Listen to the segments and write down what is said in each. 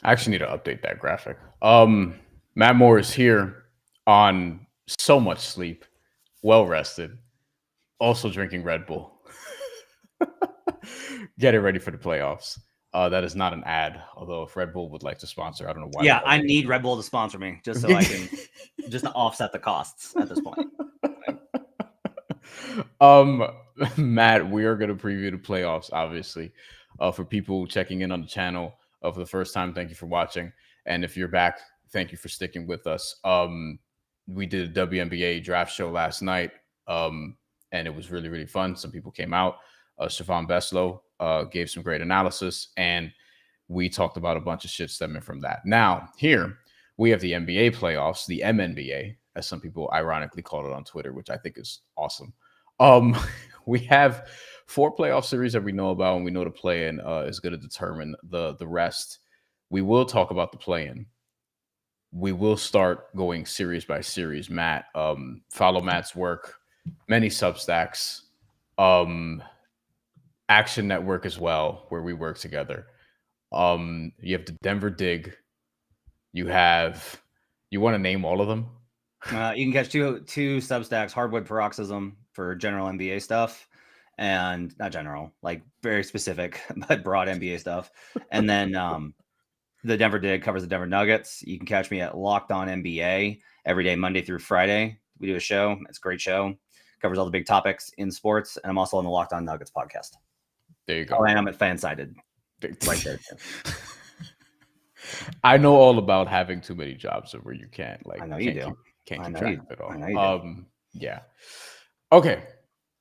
I actually need to update that graphic. Matt Moore is here on so much sleep, well rested, also drinking Red Bull. Getting ready for the playoffs. That is not an ad, although if Red Bull would like to sponsor, I don't know why. Yeah, I need Red Bull to sponsor me just so I can just to offset the costs at this point. Matt, we are going to preview the playoffs, obviously. For people checking in on the channel for the first time, thank you for watching. And if you're back, thank you for sticking with us. We did a WNBA draft show last night, and it was really, really fun. Some people came out. Siobhan Beslow gave some great analysis, and we talked about a bunch of shit stemming from that. Now, here we have the NBA playoffs, the MNBA, as some people ironically call it on Twitter, which I think is awesome. We have 4 playoff series that we know about, and we know the play-in is going to determine the rest. We will talk about the play-in. We will start going series by series. Matt, follow Matt's work, many Substacks, Action Network as well, where we work together. You have the Denver Dig. You want to name all of them? You can catch two Substacks, Hardwood Paroxysm for general NBA stuff, and not general, like very specific, but broad NBA stuff. And then the Denver Dig covers the Denver Nuggets. You can catch me at Locked On NBA every day, Monday through Friday. We do a show. It's a great show. Covers all the big topics in sports. And I'm also on the Locked On Nuggets podcast. There you go. Oh, and I'm at Fansided. Right there. I know all about having too many jobs where you can't I know you do. Can't keep track of it all. I know you do. Yeah. Okay.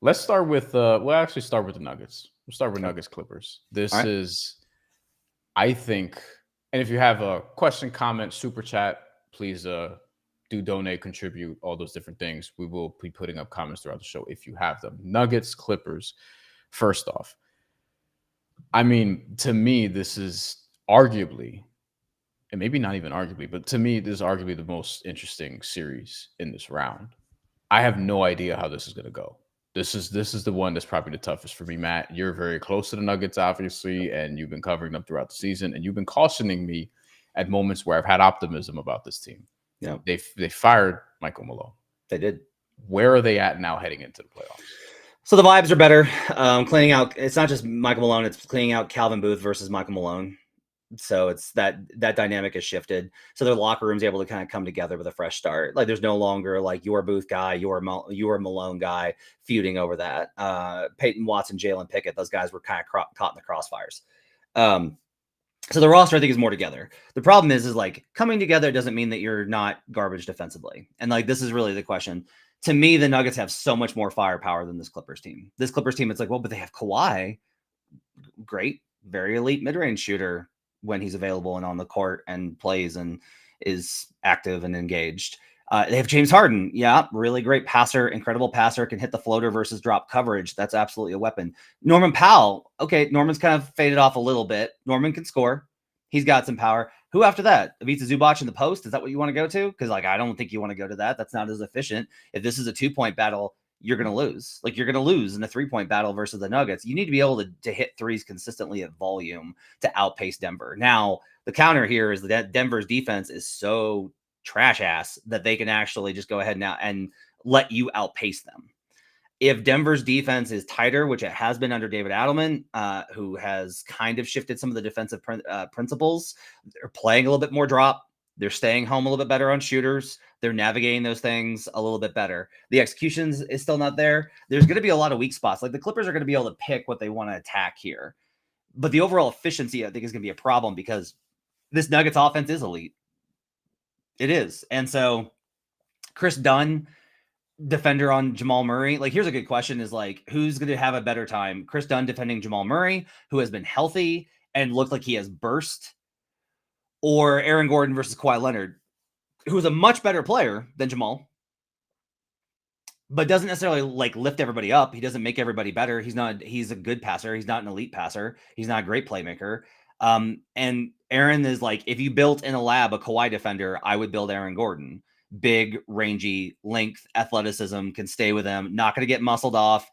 Let's start with we'll actually start with the Nuggets. We'll start with Nuggets Clippers. This is, I think, and if you have a question, comment, super chat, please do donate, contribute, all those different things. We will be putting up comments throughout the show if you have them. Nuggets, Clippers. First off, I mean, to me, this is arguably, and maybe not even arguably, but to me, this is arguably the most interesting series in this round. I have no idea how this is going to go. This is the one that's probably the toughest for me, Matt. You're very close to the Nuggets, obviously, and you've been covering them throughout the season, and you've been cautioning me at moments where I've had optimism about this team. Yeah, they fired Michael Malone. They did. Where are they at now heading into the playoffs? So the vibes are better. Cleaning out. It's not just Michael Malone. It's cleaning out Calvin Booth versus Michael Malone. So it's that dynamic has shifted. So their locker room's able to kind of come together with a fresh start. Like there's no longer like your Booth guy, your Malone guy feuding over that. Peyton Watson, Jalen Pickett, those guys were kind of caught in the crossfires. So the roster, I think, is more together. The problem is like coming together doesn't mean that you're not garbage defensively. And like this is really the question. To me, the Nuggets have so much more firepower than this Clippers team. This Clippers team, it's like, well, but they have Kawhi, great, very elite mid-range shooter when he's available and on the court and plays and is active and engaged. They have James Harden. Yeah, really great passer, incredible passer, can hit the floater versus drop coverage. That's absolutely a weapon. Norman Powell. Okay, Norman's kind of faded off a little bit. Norman can score. He's got some power. Who after that? Ivica Zubac in the post? Is that what you want to go to? Because like I don't think you want to go to that. That's not as efficient. If this is a 2-point battle, you're going to lose. Like you're going to lose in a 3-point battle versus the Nuggets. You need to be able to hit threes consistently at volume to outpace Denver. Now, the counter here is that Denver's defense is so trash ass that they can actually just go ahead now and let you outpace them. If Denver's defense is tighter, which it has been under David Adelman, who has kind of shifted some of the defensive principles, they're playing a little bit more drop. They're staying home a little bit better on shooters. They're navigating those things a little bit better. The executions is still not there. There's going to be a lot of weak spots. Like the Clippers are going to be able to pick what they want to attack here. But the overall efficiency, I think, is going to be a problem because this Nuggets offense is elite. It is. And so Chris Dunn, defender on Jamal Murray. Like, here's a good question is like, who's going to have a better time? Chris Dunn defending Jamal Murray, who has been healthy and looked like he has burst, or Aaron Gordon versus Kawhi Leonard, who is a much better player than Jamal, but doesn't necessarily like lift everybody up. He doesn't make everybody better. He's a good passer. He's not an elite passer. He's not a great playmaker. And Aaron is like, if you built in a lab a Kawhi defender, I would build Aaron Gordon. Big, rangy, length, athleticism, can stay with him, not going to get muscled off,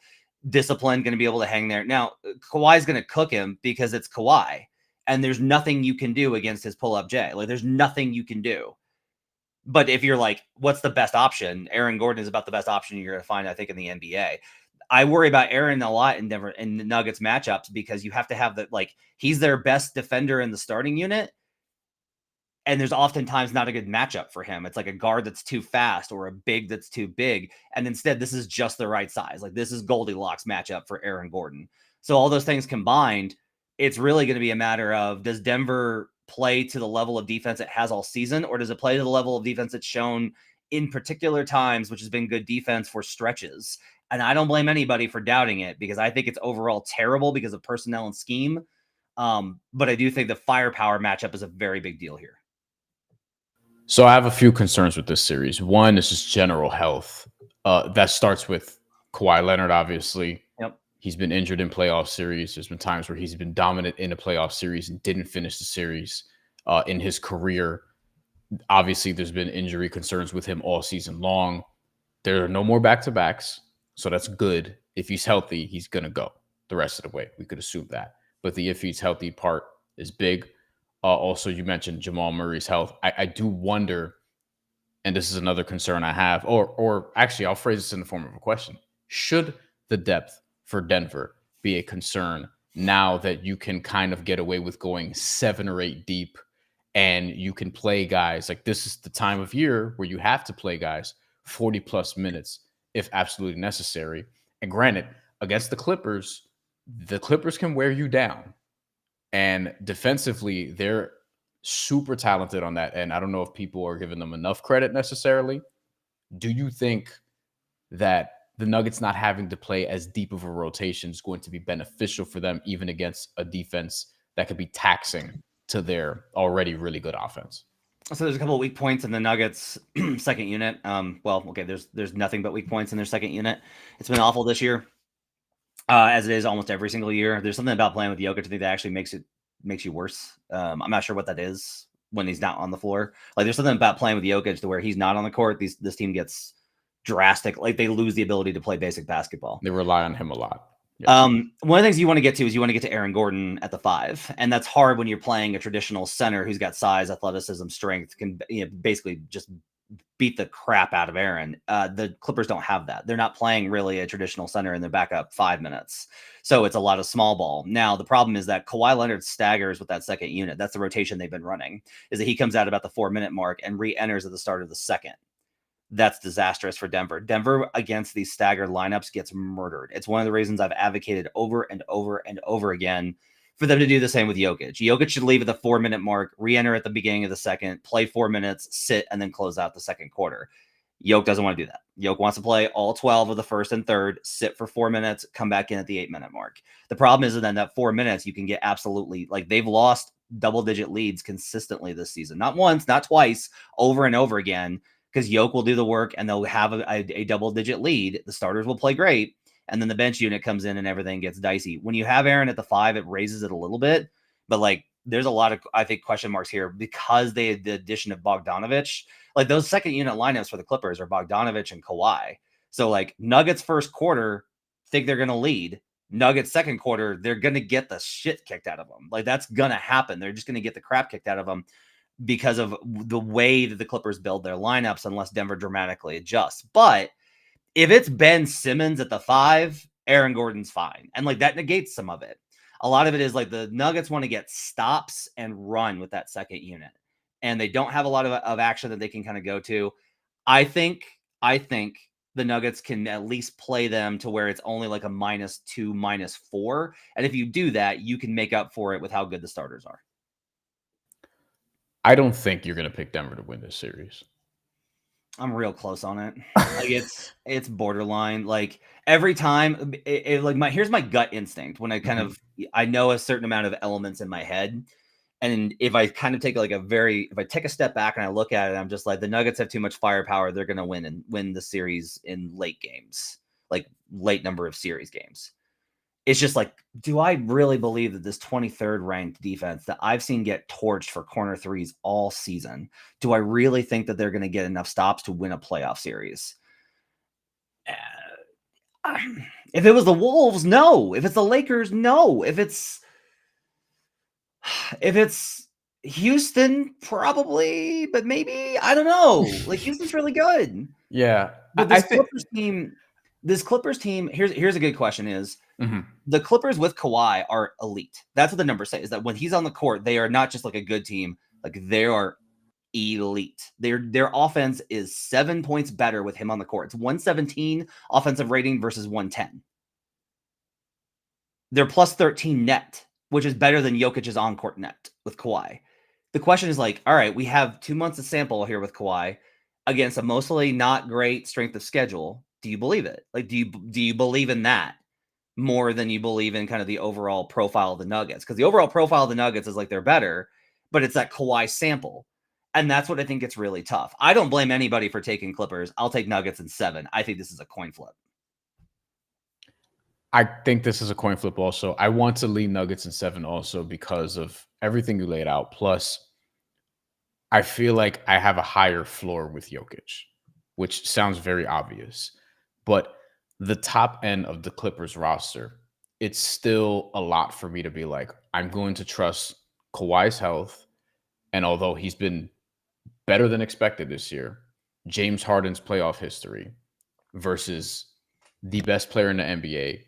discipline, going to be able to hang there. Now, Kawhi's going to cook him because it's Kawhi. and there's nothing you can do against his pull-up J. Like, there's nothing you can do. But if you're like, what's the best option? Aaron Gordon is about the best option you're going to find, I think, in the NBA. I worry about Aaron a lot in Denver in the Nuggets matchups because you have to have he's their best defender in the starting unit. And there's oftentimes not a good matchup for him. It's like a guard that's too fast or a big that's too big. And instead, this is just the right size. Like, this is Goldilocks matchup for Aaron Gordon. So all those things combined, it's really going to be a matter of, does Denver play to the level of defense it has all season, or does it play to the level of defense it's shown in particular times, which has been good defense for stretches? And I don't blame anybody for doubting it, because I think it's overall terrible because of personnel and scheme. But I do think the firepower matchup is a very big deal here. So I have a few concerns with this series. One is just general health. That starts with Kawhi Leonard, obviously. Yep. He's been injured in playoff series. There's been times where he's been dominant in a playoff series and didn't finish the series in his career. Obviously, there's been injury concerns with him all season long. There are no more back-to-backs, so that's good. If he's healthy, he's going to go the rest of the way. We could assume that. But the if he's healthy part is big. Also, you mentioned Jamal Murray's health. I do wonder, and this is another concern I have, or actually, I'll phrase this in the form of a question. Should the depth for Denver be a concern now that you can kind of get away with going 7 or 8 deep, and you can play guys? Like, this is the time of year where you have to play guys 40 plus minutes if absolutely necessary. And granted, against the Clippers can wear you down. And defensively, they're super talented on that end. I don't know if people are giving them enough credit necessarily. Do you think that the Nuggets not having to play as deep of a rotation is going to be beneficial for them, even against a defense that could be taxing to their already really good offense? So there's a couple of weak points in the Nuggets second unit. There's nothing but weak points in their second unit. It's been awful this year. As it is almost every single year. There's something about playing with Jokic that actually makes you worse. I'm not sure what that is when he's not on the floor. Like, there's something about playing with Jokic to where he's not on the court, this team gets drastic. Like, they lose the ability to play basic basketball. They rely on him a lot. Yes. One of the things you want to get to is you want to get to Aaron Gordon at the 5, and that's hard when you're playing a traditional center who's got size, athleticism, strength, can basically just beat the crap out of Aaron. The Clippers don't have that. They're not playing really a traditional center in their backup 5 minutes. So it's a lot of small ball. Now, the problem is that Kawhi Leonard staggers with that second unit. That's the rotation they've been running, is that he comes out about the 4-minute mark and re-enters at the start of the second. That's disastrous for Denver. Denver against these staggered lineups gets murdered. It's one of the reasons I've advocated over and over and over again for them to do the same with Jokic. Jokic should leave at the 4-minute mark, re-enter at the beginning of the second, play 4 minutes, sit, and then close out the second quarter. Jokic doesn't want to do that. Jokic wants to play all 12 of the first and third, sit for 4 minutes, come back in at the 8-minute mark. The problem is that 4 minutes, you can get absolutely, like, they've lost double-digit leads consistently this season. Not once, not twice, over and over again, because Jokic will do the work and they'll have a double-digit lead. The starters will play great, and then the bench unit comes in and everything gets dicey. When you have Aaron at the 5, it raises it a little bit, but like, there's a lot of, I think, question marks here because they had the addition of Bogdanovich. Like, those second unit lineups for the Clippers are Bogdanovich and Kawhi. So like, Nuggets first quarter, think they're going to lead. Nuggets second quarter, they're going to get the shit kicked out of them. Like, that's going to happen. They're just going to get the crap kicked out of them because of the way that the Clippers build their lineups, unless Denver dramatically adjusts. But if it's Ben Simmons at the 5, Aaron Gordon's fine. And like, that negates some of it. A lot of it is like the Nuggets want to get stops and run with that second unit, and they don't have a lot of action that they can kind of go to. I think the Nuggets can at least play them to where it's only like a -2, -4. And if you do that, you can make up for it with how good the starters are. I don't think you're going to pick Denver to win this series. I'm real close on it. Like, it's borderline. Like, every time, here's my gut instinct when I kind of, I know a certain amount of elements in my head, and if I kind of take if I take a step back and I look at it, I'm just like, the Nuggets have too much firepower. They're going to win the series in late games, like late number of series games. It's just like, do I really believe that this 23rd ranked defense that I've seen get torched for corner threes all season, do I really think that they're going to get enough stops to win a playoff series? If it was the Wolves, no. If it's the Lakers, no. If it's If it's Houston, probably, but maybe, I don't know. Like, Houston's really good. Yeah. But I this think Clippers team, here's a good question is, Mhm. the Clippers with Kawhi are elite. That's what the numbers say, is that when he's on the court, they are not just like a good team, like they are elite. Their offense is 7 points better with him on the court. It's 117 offensive rating versus 110. They're plus 13 net, which is better than Jokic's on-court net with Kawhi. The question is like, all right, we have 2 months of sample here with Kawhi against a mostly not great strength of schedule. Do you believe it? Like, do you believe in that more than you believe in kind of the overall profile of the Nuggets? Because the overall profile of the Nuggets is like they're better, but it's that Kawhi sample. And that's what I think gets really tough. I don't blame anybody for taking Clippers. I'll take Nuggets in 7. I think this is a coin flip. I think this is a coin flip also. I want to lean Nuggets in 7 also because of everything you laid out. Plus, I feel like I have a higher floor with Jokic, which sounds very obvious. But the top end of the Clippers roster, it's still a lot for me to be like, I'm going to trust Kawhi's health. And although he's been better than expected this year, James Harden's playoff history versus the best player in the NBA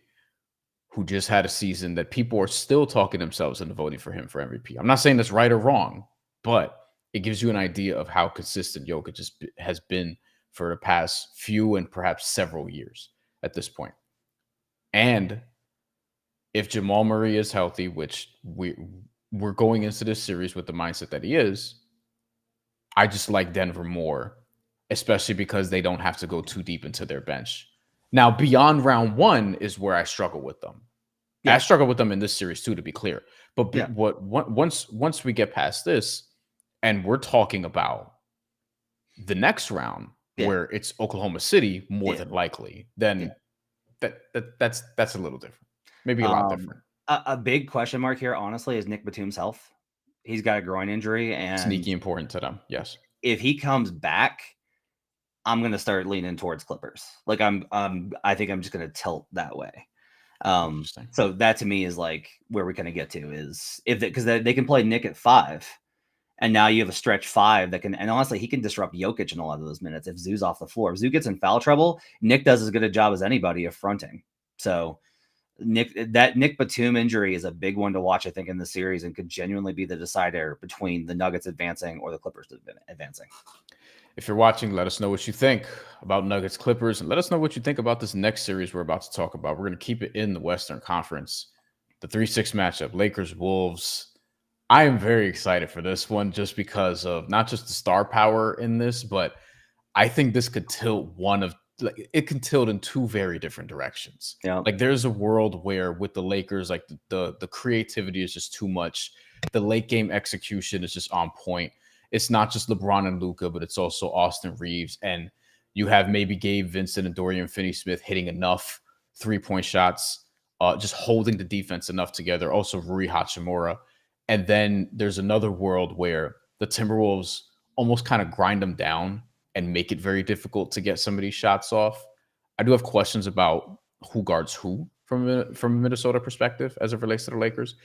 who just had a season that people are still talking themselves into voting for him for MVP. I'm not saying that's right or wrong, but it gives you an idea of how consistent Jokic has been for the past few and perhaps several years at this point. And if Jamal Murray is healthy, which we're going into this series with the mindset that he is, I just like Denver more, especially because they don't have to go too deep into their bench. Now, beyond round 1 is where I struggle with them. I struggle with them in this series too, to be clear. But once we get past this, and we're talking about the next round where it's Oklahoma City more than likely, then that's a little different, maybe a lot different. A big question mark here, honestly, is Nick Batum's health. He's got a groin injury, and Sneaky important to them. Yes, if he comes back, I'm gonna start leaning towards Clippers. Like I think I'm just gonna tilt that way. So that to me is like where we're gonna get to is if because they can play Nick at 5, and now you have a stretch 5 that can, and honestly, he can disrupt Jokic in a lot of those minutes if Zoo's off the floor. If Zoo gets in foul trouble, Nick does as good a job as anybody of fronting. So Nick Batum injury is a big one to watch, I think, in the series, and could genuinely be the decider between the Nuggets advancing or the Clippers advancing. If you're watching, let us know what you think about Nuggets Clippers, and let us know what you think about this next series we're about to talk about. We're going to keep it in the Western Conference, the 3-6 matchup, Lakers Wolves. I am very excited for this one just because of not just the star power in this, but I think this could tilt it can tilt in 2 very different directions. Yeah. Like there's a world where with the Lakers, like the creativity is just too much. The late game execution is just on point. It's not just LeBron and Luka, but it's also Austin Reeves. And you have maybe Gabe Vincent and Dorian Finney-Smith hitting enough 3-point shots, just holding the defense enough together. Also Rui Hachimura. And then there's another world where the Timberwolves almost kind of grind them down and make it very difficult to get some of these shots off. I do have questions about who guards who from a Minnesota perspective as it relates to the Lakers.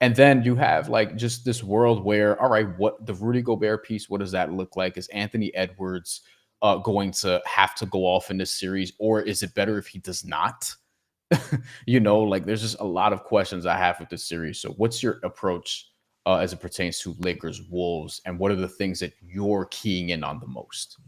And then you have like just this world where, all right, what the Rudy Gobert piece, what does that look like? Is Anthony Edwards going to have to go off in this series, or is it better if he does not? Like there's just a lot of questions I have with this series. So what's your approach as it pertains to Lakers Wolves, and what are the things that you're keying in on the most?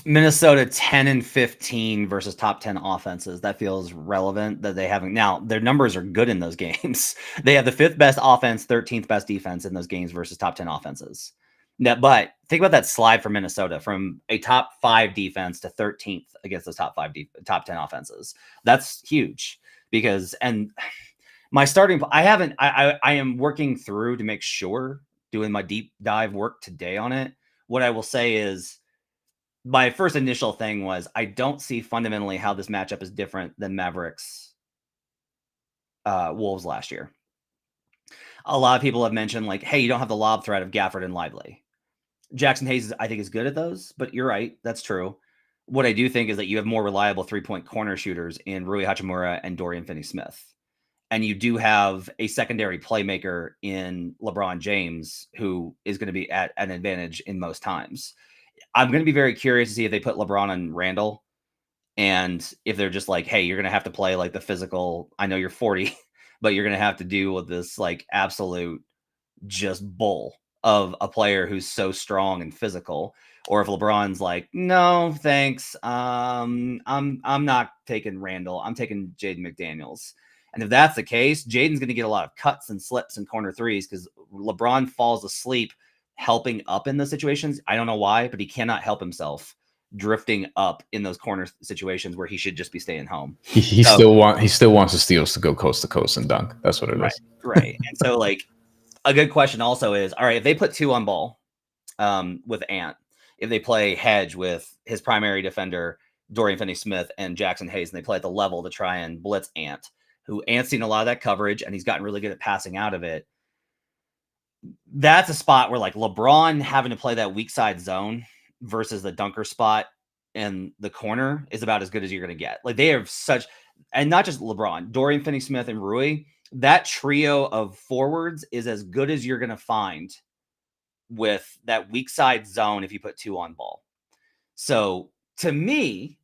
Minnesota 10-15 versus top 10 offenses. That feels relevant that they haven't. Now, their numbers are good in those games. They have the 5th best offense, 13th best defense in those games versus top 10 offenses. Now, but think about that slide for Minnesota from a top 5 defense to 13th against those top 10 offenses. That's huge because, and my starting, I am working through to make sure, doing my deep dive work today on it. What I will say is, my first initial thing was I don't see fundamentally how this matchup is different than Mavericks Wolves last year. A lot of people have mentioned like, hey, you don't have the lob threat of Gafford and Lively. Jackson Hayes, I think, is good at those, but you're right. That's true. What I do think is that you have more reliable 3-point corner shooters in Rui Hachimura and Dorian Finney-Smith. And you do have a secondary playmaker in LeBron James, who is going to be at an advantage in most times. I'm going to be very curious to see if they put LeBron on Randall, and if they're just like, hey, you're going to have to play like the physical. I know you're 40, but you're going to have to deal with this like absolute just bull of a player who's so strong and physical. Or if LeBron's like, no, thanks. I'm not taking Randall. I'm taking Jaden McDaniels. And if that's the case, Jaden's going to get a lot of cuts and slips and corner threes because LeBron falls asleep helping up in those situations. I don't know why, but he cannot help himself drifting up in those corner situations where he should just be staying home. He still wants the Steals to go coast to coast and dunk. That's what it is. Right. And so like a good question also is, all right, if they put 2 on ball with Ant, if they play hedge with his primary defender, Dorian Finney-Smith and Jackson Hayes, and they play at the level to try and blitz Ant, who Ant's seen a lot of that coverage and he's gotten really good at passing out of it. That's a spot where like LeBron having to play that weak side zone versus the dunker spot in the corner is about as good as you're going to get. Like they have such, and not just LeBron, Dorian Finney-Smith and Rui, that trio of forwards is as good as you're going to find with that weak side zone if you put 2 on ball. So to me,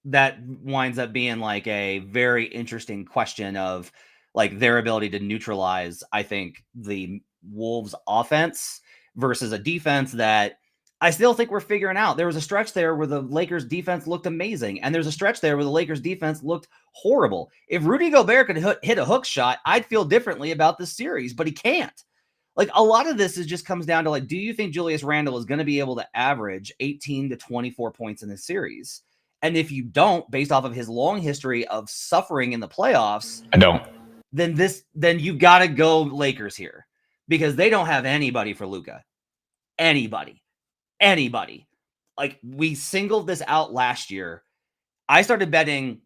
that winds up being like a very interesting question of like their ability to neutralize, I think, the Wolves offense versus a defense that I still think we're figuring out. There was a stretch there where the Lakers defense looked amazing, and there's a stretch there where the Lakers defense looked horrible. If Rudy Gobert could hit a hook shot, I'd feel differently about this series, but he can't. Like a lot of this is just comes down to like, do you think Julius Randle is going to be able to average 18 to 24 points in this series? And if you don't, based off of his long history of suffering in the playoffs, I don't. Then you got to go Lakers here because they don't have anybody for Luka. Anybody. Like we singled this out last year. I started betting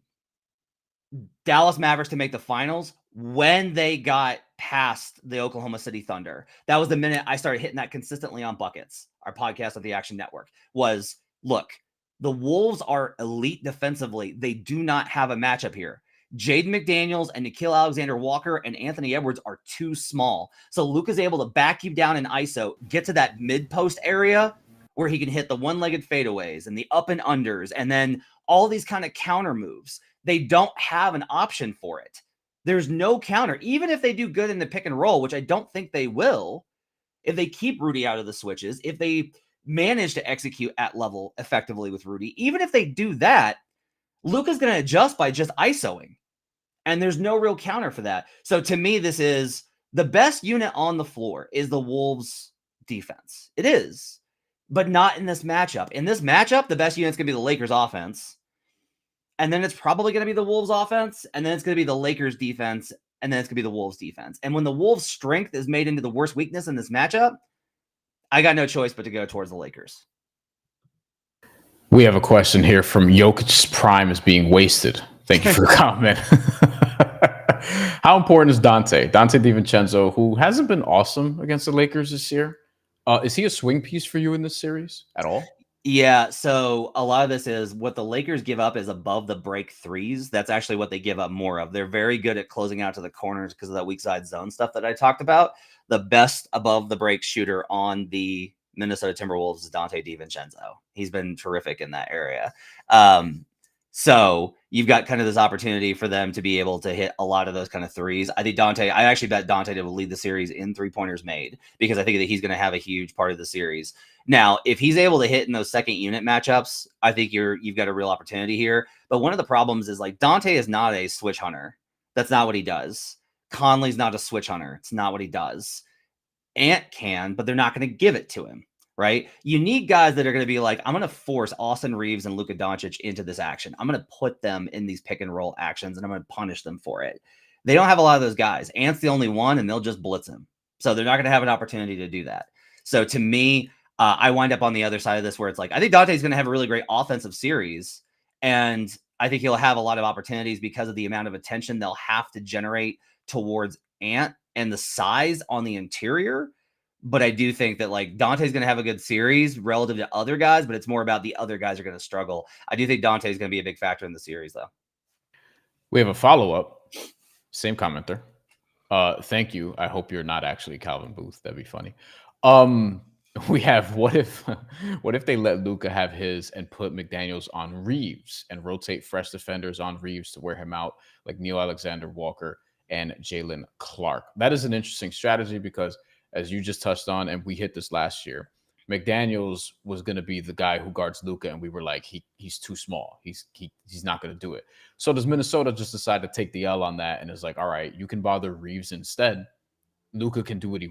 Dallas Mavericks to make the finals when they got past the Oklahoma City Thunder. That was the minute I started hitting that consistently on Buckets, our podcast of the Action Network, was look, the Wolves are elite defensively. They do not have a matchup here. Jaden McDaniels and Nickeil Alexander-Walker and Anthony Edwards are too small. So Luka's able to back you down in ISO, get to that mid-post area where he can hit the one-legged fadeaways and the up and unders and then all these kind of counter moves. They don't have an option for it. There's no counter. Even if they do good in the pick and roll, which I don't think they will, if they keep Rudy out of the switches, if they manage to execute at level effectively with Rudy, even if they do that, Luka's going to adjust by just ISOing. And there's no real counter for that. So to me, this is the best unit on the floor is the Wolves defense. It is, but not in this matchup. In this matchup, the best unit's going to be the Lakers offense. And then it's probably going to be the Wolves offense. And then it's going to be the Lakers defense. And then it's going to be the Wolves defense. And when the Wolves strength is made into the worst weakness in this matchup, I got no choice but to go towards the Lakers. We have a question here from Jokic's prime is being wasted. Thank you for the comment. How important is Dante DiVincenzo, who hasn't been awesome against the Lakers this year? Is he a swing piece for you in this series at all? Yeah, so a lot of this is what the Lakers give up is above the break threes. That's actually what they give up more of. They're very good at closing out to the corners because of that weak side zone stuff that I talked about. The best above the break shooter on the Minnesota Timberwolves is Dante DiVincenzo. He's been terrific in that area. So you've got kind of this opportunity for them to be able to hit a lot of those kind of threes. I actually bet Dante to lead the series in 3-pointers made because I think that he's going to have a huge part of the series. Now, if he's able to hit in those second unit matchups, I think you've got a real opportunity here. But one of the problems is like Dante is not a switch hunter. That's not what he does. Conley's not a switch hunter. It's not what he does. Ant can, but they're not going to give it to him. Right? You need guys that are going to be like, I'm going to force Austin Reeves and Luka Doncic into this action. I'm going to put them in these pick and roll actions and I'm going to punish them for it. They don't have a lot of those guys. Ant's the only one and they'll just blitz him. So they're not going to have an opportunity to do that. So to me, I wind up on the other side of this where it's like, I think Dante's going to have a really great offensive series. And I think he'll have a lot of opportunities because of the amount of attention they'll have to generate towards Ant and the size on the interior. But I do think that like Dante's going to have a good series relative to other guys, but it's more about the other guys are going to struggle. I do think Dante's going to be a big factor in the series, though. We have a follow-up Same commenter. Thank you. I hope you're not actually Calvin Booth. That'd be funny. We have what if what if they let Luka have his and put McDaniels on Reeves and rotate fresh defenders on Reeves to wear him out, like Neil Alexander Walker and Jalen Clark. That is an interesting strategy because, as you just touched on, and we hit this last year, McDaniels was going to be the guy who guards Luka, and we were like, he's too small. He's not going to do it. So does Minnesota just decide to take the L on that and is like, all right, you can bother Reeves instead. Luka can do what he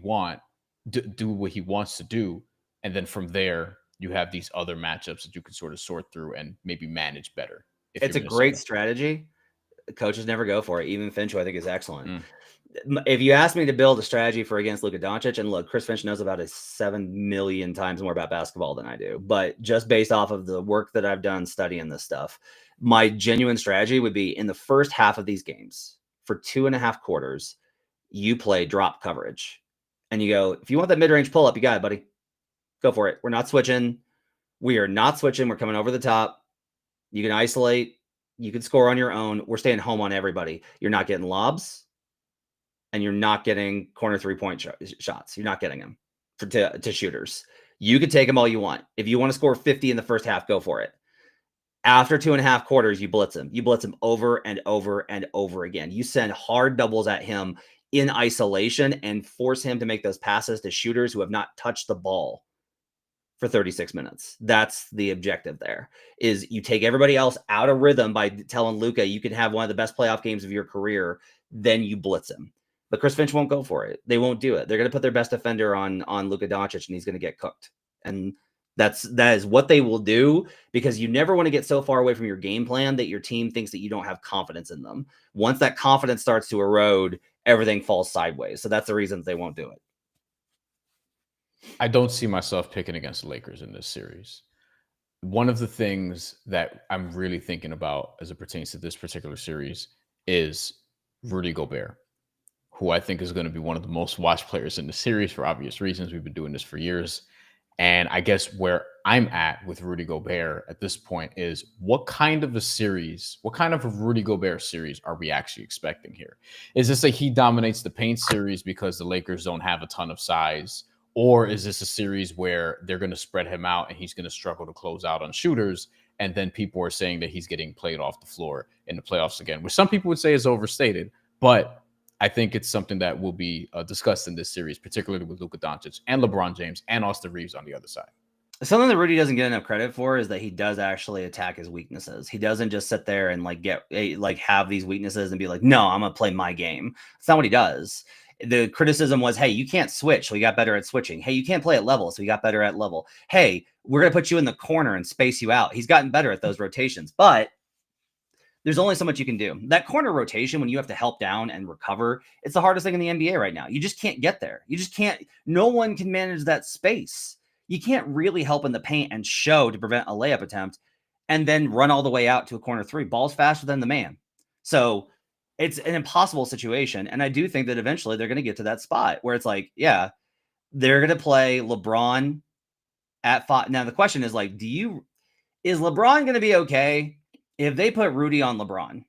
wants to do, and then from there you have these other matchups that you can sort of sort through and maybe manage better. It's a great strategy. Coaches never go for it. Even Finch, who I think is excellent. If you ask me to build a strategy for against Luka Doncic, and look, Chris Finch knows about it 7 million times more about basketball than I do, but just based off of the work that I've done studying this stuff, my genuine strategy would be in the first half of these games for 2.5 quarters, you play drop coverage and you go, if you want that mid-range pull-up, you got it, buddy. Go for it. We're not switching. We are not switching. We're coming over the top. You can isolate. You can score on your own. We're staying home on everybody. You're not getting lobs. And you're not getting corner 3-point shots. You're not getting them to shooters. You could take them all you want. If you want to score 50 in the first half, go for it. After 2.5 quarters, you blitz him. You blitz him over and over and over again. You send hard doubles at him in isolation and force him to make those passes to shooters who have not touched the ball for 36 minutes. That's the objective there, is you take everybody else out of rhythm by telling Luka you can have one of the best playoff games of your career, then you blitz him. But Chris Finch won't go for it. They won't do it. They're going to put their best defender on Luka Doncic, and he's going to get cooked. And that is what they will do, because you never want to get so far away from your game plan that your team thinks that you don't have confidence in them. Once that confidence starts to erode, everything falls sideways. So that's the reason they won't do it. I don't see myself picking against the Lakers in this series. One of the things that I'm really thinking about as it pertains to this particular series is Rudy Gobert, who I think is going to be one of the most watched players in the series for obvious reasons. We've been doing this for years. And I guess where I'm at with Rudy Gobert at this point is, what kind of a Rudy Gobert series are we actually expecting here? Is this a he dominates the paint series because the Lakers don't have a ton of size? Or is this a series where they're going to spread him out and he's going to struggle to close out on shooters? And then people are saying that he's getting played off the floor in the playoffs again, which some people would say is overstated. But I think it's something that will be discussed in this series, particularly with Luka Doncic and LeBron James and Austin Reeves on the other side. Something that Rudy doesn't get enough credit for is that he does actually attack his weaknesses. He doesn't just sit there and have these weaknesses and be like, no, I'm going to play my game. That's not what he does. The criticism was, hey, you can't switch, so he got better at switching. Hey, you can't play at level, so he got better at level. Hey, we're going to put you in the corner and space you out. He's gotten better at those rotations, but there's only so much you can do. That corner rotation, when you have to help down and recover, it's the hardest thing in the NBA right now. You just can't get there. You just can't. No one can manage that space. You can't really help in the paint and show to prevent a layup attempt and then run all the way out to a corner 3. Ball's faster than the man. So it's an impossible situation. And I do think that eventually they're going to get to that spot where it's like, yeah, they're going to play LeBron at 5. Now, the question is like, is LeBron going to be okay if they put Rudy on LeBron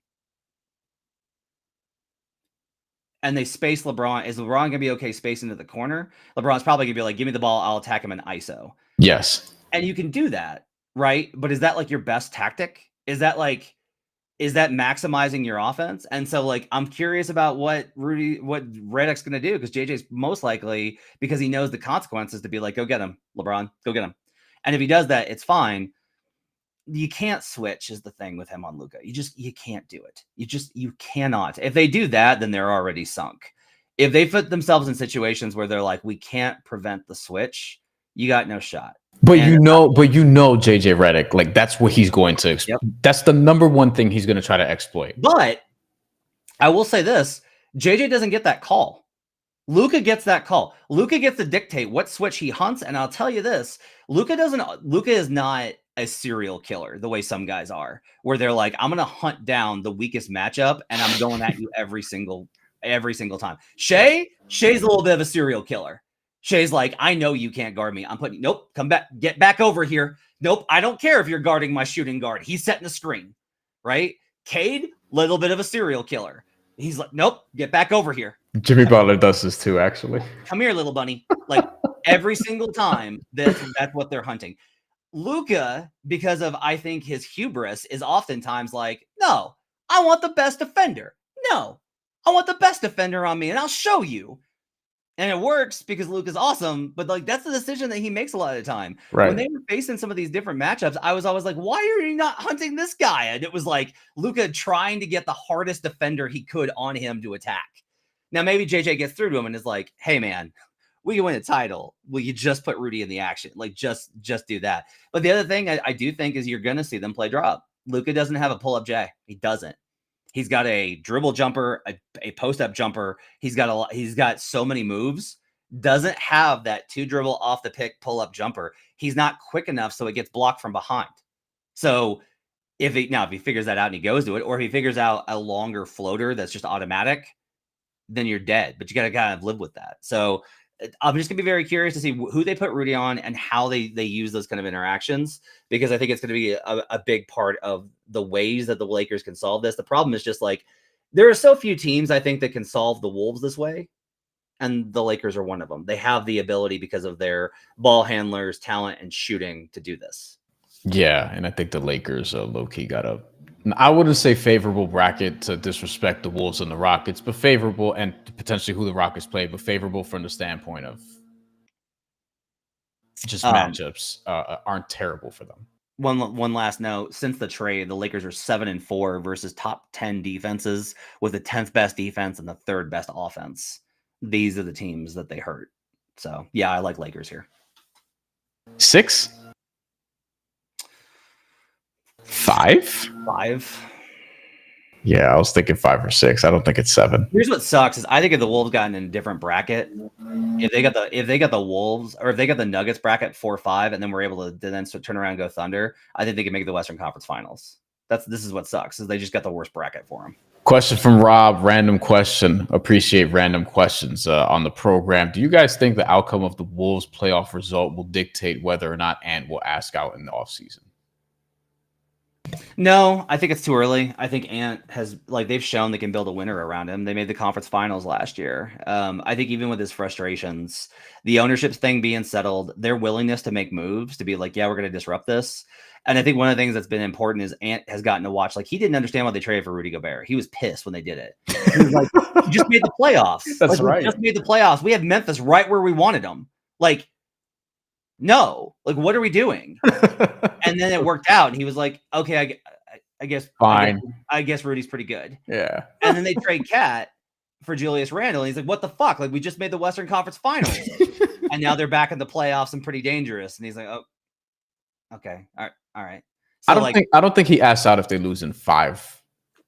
and they space LeBron? Is LeBron going to be okay spacing to the corner? LeBron's probably going to be like, give me the ball, I'll attack him in ISO. Yes. And you can do that, right? But is that like your best tactic? Is that maximizing your offense? And so like, I'm curious about what Redick's going to do, because JJ's most likely, because he knows the consequences, to be like, go get him, LeBron, go get him. And if he does that, it's fine. You can't switch is the thing with him on Luka. You can't do it. You cannot. If they do that, then they're already sunk. If they put themselves in situations where they're like, we can't prevent the switch, you got no shot. But you know, JJ Redick, like that's what he's going to. Yep. That's the number one thing he's going to try to exploit. But I will say this: JJ doesn't get that call. Luka gets that call. Luka gets to dictate what switch he hunts. And I'll tell you this: Luka is not a serial killer the way some guys are, where they're like, I'm going to hunt down the weakest matchup and I'm going at you every single time. Shai's a little bit of a serial killer. Shai's like, I know you can't guard me. Nope, come back, get back over here. Nope, I don't care if you're guarding my shooting guard. He's setting a screen, right? Cade, little bit of a serial killer. He's like, nope, get back over here. Jimmy Butler does this too, actually. Come here, little bunny. Like every single time, that's what they're hunting. Luka, because of, I think, his hubris, is oftentimes like, no, I want the best defender. No, I want the best defender on me, and I'll show you. And it works because Luka's awesome, but like that's the decision that he makes a lot of the time. Right. When they were facing some of these different matchups, I was always like, why are you not hunting this guy? And it was like Luka trying to get the hardest defender he could on him to attack. Now maybe JJ gets through to him and is like, hey man, we can win a title. Will you just put Rudy in the action? Like just do that. But the other thing I do think is you're gonna see them play drop. Luka doesn't have a pull-up J. He doesn't. He's got a dribble jumper, a post-up jumper. He's got so many moves. Doesn't have that 2 dribble off the pick pull-up jumper. He's not quick enough, so it gets blocked from behind. So if he figures that out and he goes to it, or if he figures out a longer floater that's just automatic, then you're dead. But you got to kind of live with that. So I'm just going to be very curious to see who they put Rudy on and how they use those kind of interactions, because I think it's going to be a big part of the ways that the Lakers can solve this. The problem is just like there are so few teams, I think, that can solve the Wolves this way. And the Lakers are one of them. They have the ability because of their ball handlers, talent, and shooting to do this. Yeah, and I think the Lakers low-key got a, I wouldn't say favorable bracket to disrespect the Wolves and the Rockets, but favorable, and potentially who the Rockets play, but favorable from the standpoint of just matchups aren't terrible for them. One last note: since the trade, the Lakers are 7-4 versus top 10 defenses, with the 10th best defense and the 3rd best offense. These are the teams that they hurt. So yeah, I like Lakers here. 6? 5? Yeah, I was thinking 5 or 6. I don't think it's 7. Here's what sucks is I think if the Wolves gotten in a different bracket, if they got the Wolves, or if they got the Nuggets bracket 4-5, and then we're able to then turn around and go Thunder, I think they can make the Western Conference Finals. This is what sucks is they just got the worst bracket for them. Question from Rob, random question. Appreciate random questions on the program. Do you guys think the outcome of the Wolves playoff result will dictate whether or not Ant will ask out in the offseason? No, I think it's too early. I think Ant has, like, they've shown they can build a winner around him. They made the conference finals last year. I think even with his frustrations, the ownership thing being settled, their willingness to make moves, to be like, yeah, we're going to disrupt this. And I think one of the things that's been important is Ant has gotten to watch, like, he didn't understand why they traded for Rudy Gobert. He was pissed when they did it. He was like, you just made the playoffs. That's right. We just made the playoffs. We have Memphis right where we wanted them. Like, no, like, what are we doing? And then it worked out, and he was like, okay, I guess fine. I guess Rudy's pretty good. Yeah. And then they trade Cat for Julius Randle. And he's like, what the fuck? Like, we just made the Western Conference Finals. And now they're back in the playoffs and pretty dangerous. And he's like, oh, okay. All right. So I don't think he asks out if they lose in 5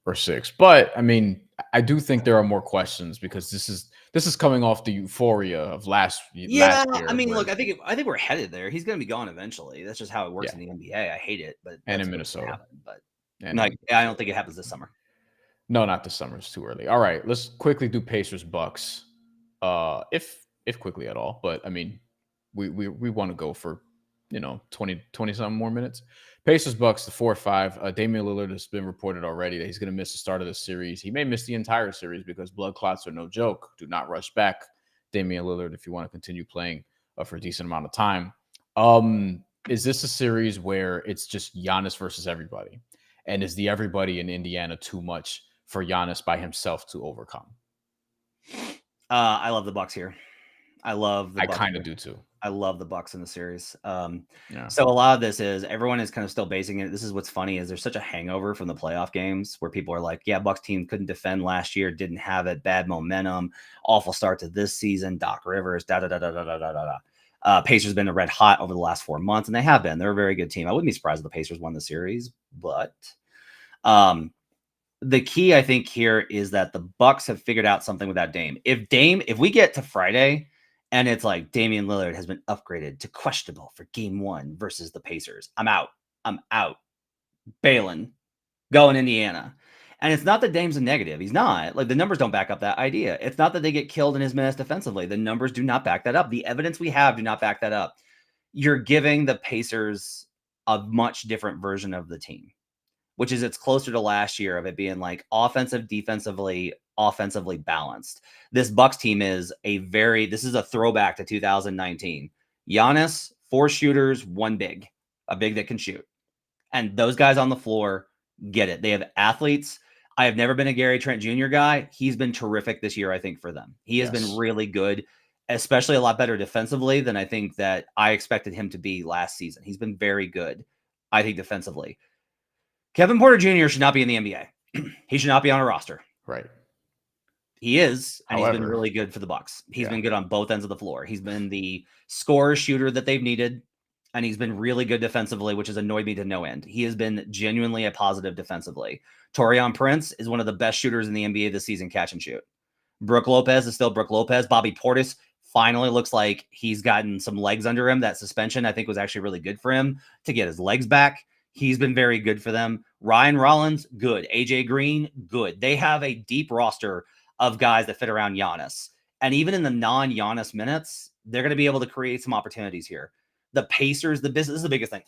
or 6. But I mean, I do think there are more questions because this is coming off the euphoria of last year. I mean, look, I think we're headed there. He's going to be gone eventually. That's just how it works in the NBA. I hate it, but and in Minnesota. Happen, but I don't think it happens this summer. No, not this summer. It's too early. All right, let's quickly do Pacers Bucks. If quickly at all, but I mean, we want to go for 20 something more minutes. Pacers Bucks, the 4-5. Damian Lillard has been reported already that he's going to miss the start of the series. He may miss the entire series because blood clots are no joke. Do not rush back, Damian Lillard, if you want to continue playing for a decent amount of time. Is this a series where it's just Giannis versus everybody? And is the everybody in Indiana too much for Giannis by himself to overcome? I love the Bucks here. I kind of do too. I love the Bucks in the series. So a lot of this is everyone is kind of still basing it. This is what's funny is there's such a hangover from the playoff games where people are like, yeah, Bucks team couldn't defend last year, didn't have it, bad momentum, awful start to this season, Doc Rivers, Pacers been red hot over the last 4 months, and they have been. They're a very good team. I wouldn't be surprised if the Pacers won the series, but the key I think here is that the Bucks have figured out something without Dame. If we get to Friday and it's like Damian Lillard has been upgraded to questionable for game 1 versus the Pacers, I'm out. Bailing, going Indiana. And it's not that Dame's a negative. He's not. Like, the numbers don't back up that idea. It's not that they get killed in his minutes defensively. The numbers do not back that up. The evidence we have do not back that up. You're giving the Pacers a much different version of the team, which is it's closer to last year of it being like offensive, defensively, offensively balanced. This Bucks team is this is a throwback to 2019. Giannis, 4 shooters, 1 big, a big that can shoot. And those guys on the floor get it. They have athletes. I have never been a Gary Trent Jr. guy. He's been terrific this year, I think, for them. He has been really good, especially a lot better defensively than I think that I expected him to be last season. He's been very good, I think, defensively. Kevin Porter Jr. should not be in the NBA. He should not be on a roster. Right. He is, and he's been really good for the Bucks. He's been good on both ends of the floor. He's been the scorer shooter that they've needed, and he's been really good defensively, which has annoyed me to no end. He has been genuinely a positive defensively. Taurean Prince is one of the best shooters in the NBA this season, catch and shoot. Brook Lopez is still Brook Lopez. Bobby Portis finally looks like he's gotten some legs under him. That suspension, I think, was actually really good for him to get his legs back. He's been very good for them. Ryan Rollins, good. AJ Green, good. They have a deep roster of guys that fit around Giannis. And even in the non-Giannis minutes, they're going to be able to create some opportunities here. The Pacers, this is the biggest thing.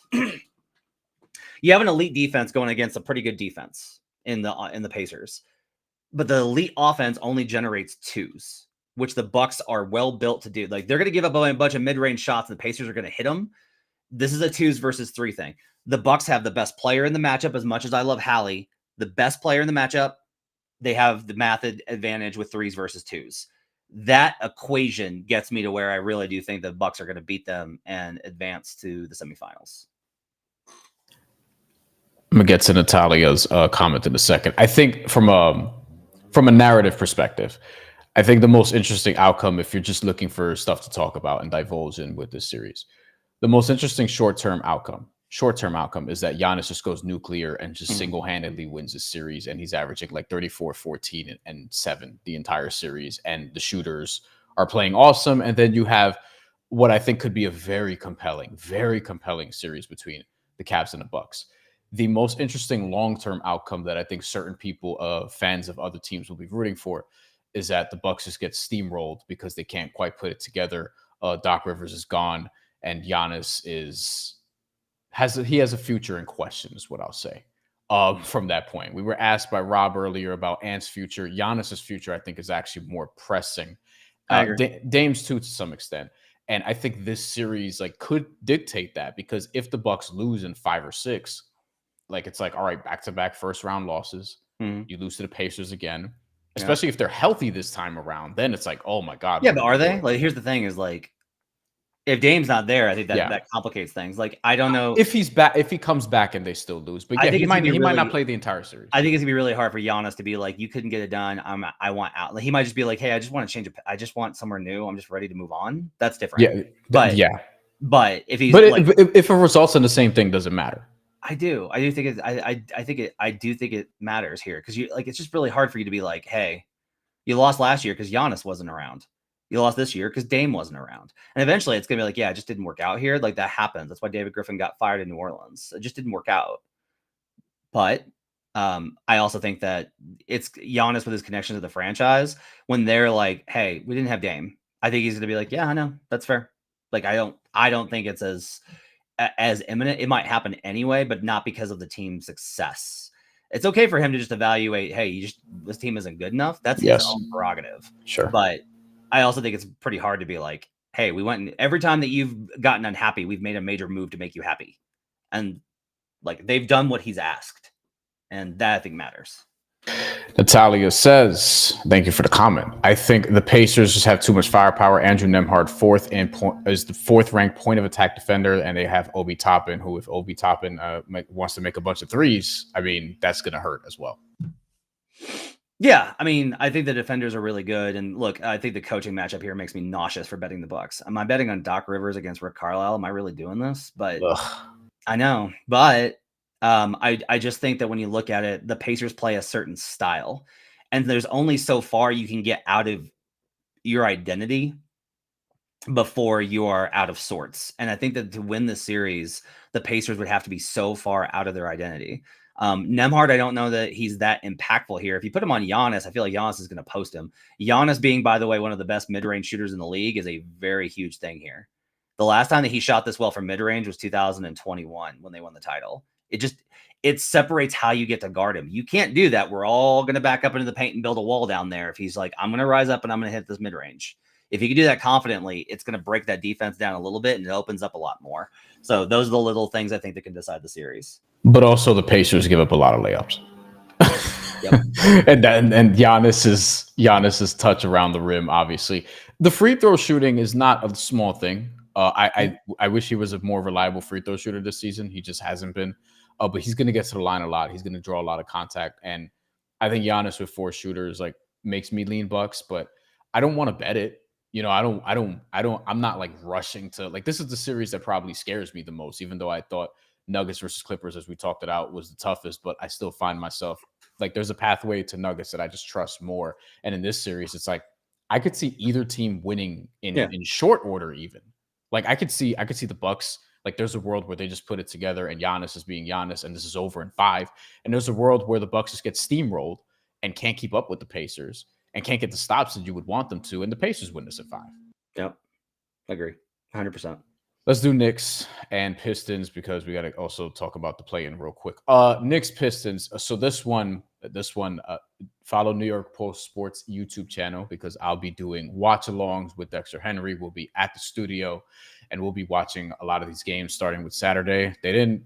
You have an elite defense going against a pretty good defense in the Pacers. But the elite offense only generates 2s, which the Bucks are well built to do. Like, they're going to give up a bunch of mid-range shots and the Pacers are going to hit them. This is a 2s versus 3 thing. The Bucks have the best player in the matchup. As much as I love Hallie, the best player in the matchup, they have the math advantage with 3s versus 2s. That equation gets me to where I really do think the Bucks are going to beat them and advance to the semifinals. I'm gonna get to Natalia's comment in a second. I think from a narrative perspective, I think the most interesting outcome, if you're just looking for stuff to talk about and divulge in with this series, the most interesting short-term outcome is that Giannis just goes nuclear and just single-handedly wins the series, and he's averaging like 34, 14, and 7 the entire series, and the shooters are playing awesome. And then you have what I think could be a very compelling series between the Cavs and the Bucks. The most interesting long-term outcome that I think certain people, fans of other teams, will be rooting for is that the Bucks just get steamrolled because they can't quite put it together. Doc Rivers is gone, and Giannis has a future in question, is what I'll say. From that point, we were asked by Rob earlier about Ant's future. Giannis's future, I think, is actually more pressing. Dame's too, to some extent, and I think this series could dictate that, because if the Bucks lose in 5 or 6, it's like, all right, back-to-back first-round losses. You lose to the Pacers again, especially if they're healthy this time around. Then it's like, oh my God. Yeah, but are they? Here's the thing: is if Dame's not there, I think that complicates things. I don't know if he's back, if he comes back and they still lose. But yeah, he might not play the entire series. I think it's gonna be really hard for Giannis to be like, you couldn't get it done. I want out. He might just be like, hey, I just want to change it. I just want somewhere new. I'm just ready to move on. That's different. Yeah, but if he's if it results in the same thing, doesn't matter. I do think it matters here, because it's just really hard for you to be like, hey, you lost last year because Giannis wasn't around. You lost this year because Dame wasn't around. And eventually it's going to be like, yeah, it just didn't work out here. That happens. That's why David Griffin got fired in New Orleans. It just didn't work out. But I also think that it's Giannis with his connection to the franchise. When they're like, hey, we didn't have Dame, I think he's going to be like, yeah, I know. That's fair. I don't think it's as imminent. It might happen anyway, but not because of the team's success. It's okay for him to just evaluate, hey, this team isn't good enough. That's his own prerogative. Sure. But I also think it's pretty hard to be like, hey, we went, and every time that you've gotten unhappy, we've made a major move to make you happy. And they've done what he's asked. And that, I think, matters. Natalia says, thank you for the comment. I think the Pacers just have too much firepower. Andrew Nembhard is the 4th ranked point of attack defender, and they have Obi Toppin, who, if Obi Toppin wants to make a bunch of threes, I mean, that's going to hurt as well. Yeah, I mean, I think the defenders are really good. And look, I think the coaching matchup here makes me nauseous for betting the Bucks. Am I betting on Doc Rivers against Rick Carlisle? Am I really doing this? But I know. But I just think that when you look at it, the Pacers play a certain style, and there's only so far you can get out of your identity before you are out of sorts. And I think that to win this series, the Pacers would have to be so far out of their identity. Nembhard, I don't know that he's that impactful here. If you put him on Giannis, I feel like Giannis is going to post him. Giannis being, by the way, one of the best mid-range shooters in the league is a very huge thing here. The last time that he shot this well from mid-range was 2021 when they won the title. It it separates how you get to guard him. You can't do that. We're all going to back up into the paint and build a wall down there. If he's like, I'm going to rise up and I'm going to hit this mid-range. If you can do that confidently, it's going to break that defense down a little bit and it opens up a lot more. So those are the little things I think that can decide the series. But also the Pacers give up a lot of layups. Yep. and Giannis's touch around the rim, obviously. The free throw shooting is not a small thing. I wish he was a more reliable free throw shooter this season. He just hasn't been. But he's going to get to the line a lot. He's going to draw a lot of contact. And I think Giannis with 4 shooters like makes me lean Bucks, but I don't want to bet it. You know, I'm not like rushing to like, this is the series that probably scares me the most, even though I thought Nuggets versus Clippers, as we talked it out, was the toughest, but I still find myself like there's a pathway to Nuggets that I just trust more. And in this series, it's like I could see either team winning in short order, even. Like I could see the Bucks. Like there's a world where they just put it together and Giannis is being Giannis and this is over in 5. And there's a world where the Bucks just get steamrolled and can't keep up with the Pacers and can't get the stops that you would want them to. And the Pacers win this at 5. Yep. I agree. 100%. Let's do Knicks and Pistons because we got to also talk about the play-in real quick. Knicks Pistons. So this one, follow New York Post Sports YouTube channel because I'll be doing watch-alongs with Dexter Henry. We'll be at the studio and we'll be watching a lot of these games starting with Saturday. They didn't,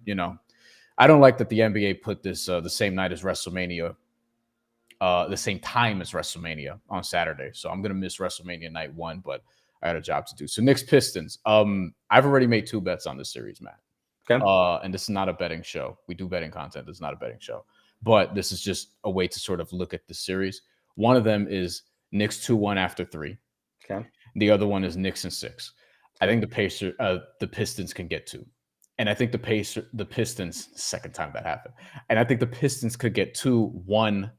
I don't like that the NBA put this the same night as WrestleMania, the same time as WrestleMania on Saturday. So I'm going to miss WrestleMania night 1, but I had a job to do. So Knicks Pistons. I've already made 2 bets on this series, Matt. Okay. And this is not a betting show. We do betting content. This is not a betting show. But this is just a way to sort of look at the series. One of them is Knicks 2-1 after 3. Okay. The other one is Knicks in 6. I think the Pistons can get 2. And I think the Pistons, second time that happened. And I think the Pistons could get 2-1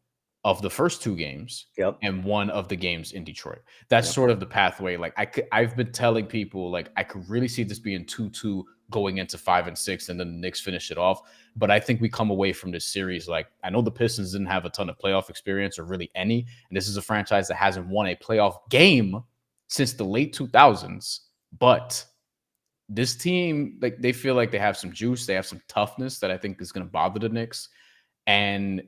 of the first 2 games and 1 of the games in Detroit. That's sort of the pathway. Like I've been telling people, like I could really see this being 2-2 going into 5 and 6, and then the Knicks finish it off. But I think we come away from this series like I know the Pistons didn't have a ton of playoff experience or really any, and this is a franchise that hasn't won a playoff game since the late 2000s. But this team, like they feel like they have some juice, they have some toughness that I think is going to bother the Knicks, and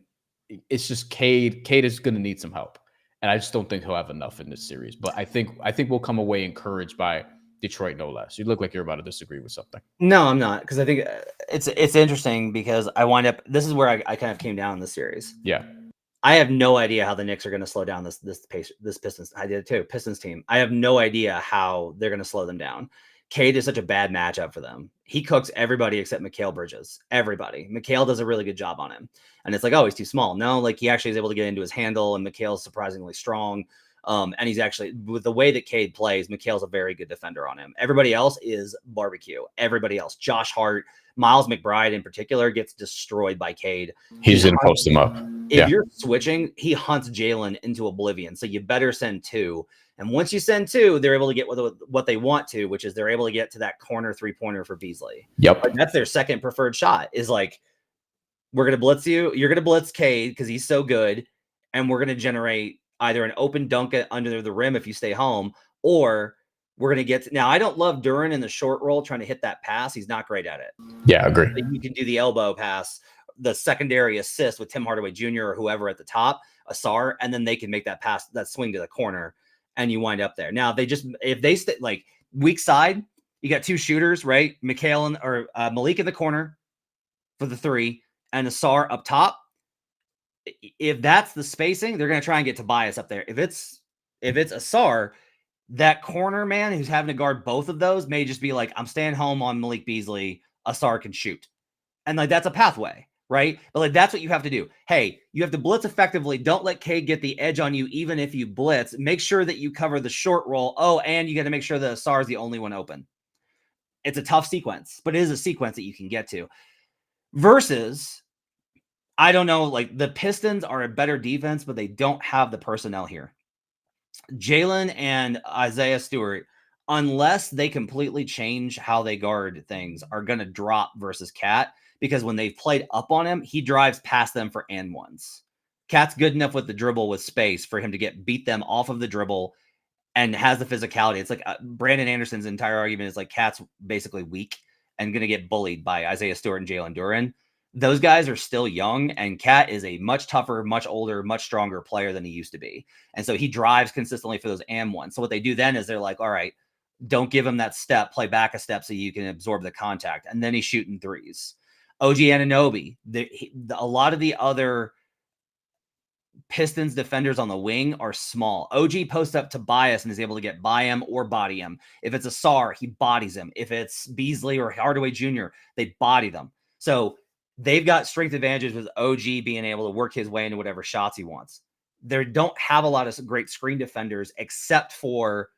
it's just Cade. Cade is going to need some help, and I just don't think he'll have enough in this series. But I think we'll come away encouraged by Detroit, no less. You look like you're about to disagree with something. No, I'm not, because I think it's interesting because I wind up. This is where I kind of came down in the series. Yeah, I have no idea how the Knicks are going to slow down this Pistons. I did too. Pistons team. I have no idea how they're going to slow them down. Cade is such a bad matchup for them. He cooks everybody except Mikal Bridges. Everybody. Mikal does a really good job on him. And it's like, oh, he's too small. No, like he actually is able to get into his handle, and Mikal's surprisingly strong. And he's actually, with the way that Cade plays, Mikal's a very good defender on him. Everybody else is barbecue. Everybody else. Josh Hart, Miles McBride in particular, gets destroyed by Cade. He's going to post him up. If you're switching, he hunts Jalen into oblivion. So you better send 2. And once you send 2, they're able to get what they want to, which is they're able to get to that corner 3-pointer for Beasley. Yep. Like that's their second preferred shot, is like, we're going to blitz you. You're going to blitz Cade because he's so good. And we're going to generate either an open dunk under the rim if you stay home, or we're going to get now. I don't love Duren in the short roll trying to hit that pass. He's not great at it. Yeah, I agree. You can do the elbow pass, the secondary assist with Tim Hardaway Jr. or whoever at the top, Asar, and then they can make that pass, that swing to the corner, and you wind up there. Now, if they stay like weak side, you got 2 shooters, right? Malik in the corner for the 3 and Asar up top. If that's the spacing, they're going to try and get Tobias up there. If it's Asar, that corner man who's having to guard both of those may just be like, I'm staying home on Malik Beasley. Asar can shoot. And like, that's a pathway, right? But like, that's what you have to do. Hey, you have to blitz effectively. Don't let Cade get the edge on you. Even if you blitz, make sure that you cover the short roll. Oh, and you got to make sure that Asar is the only one open. It's a tough sequence, but it is a sequence that you can get to. Versus, I don't know, like the Pistons are a better defense, but they don't have the personnel here. Jalen and Isaiah Stewart, unless they completely change how they guard things, are going to drop versus Cat, because when they've played up on him, he drives past them for and ones. Cat's good enough with the dribble with space for him to beat them off of the dribble and has the physicality. It's like Brandon Anderson's entire argument is like Cat's basically weak and going to get bullied by Isaiah Stewart and Jalen Duren. Those guys are still young, and Cat is a much tougher, much older, much stronger player than he used to be. And so he drives consistently for those AM1s. So what they do then is they're like, all right, don't give him that step, play back a step so you can absorb the contact. And then he's shooting threes. OG Anunoby, a lot of the other Pistons defenders on the wing are small. OG posts up Tobias and is able to get by him or body him. If it's a Sar, he bodies him. If it's Beasley or Hardaway Jr., they body them. So they've got strength advantages with OG being able to work his way into whatever shots he wants. They don't have a lot of great screen defenders except for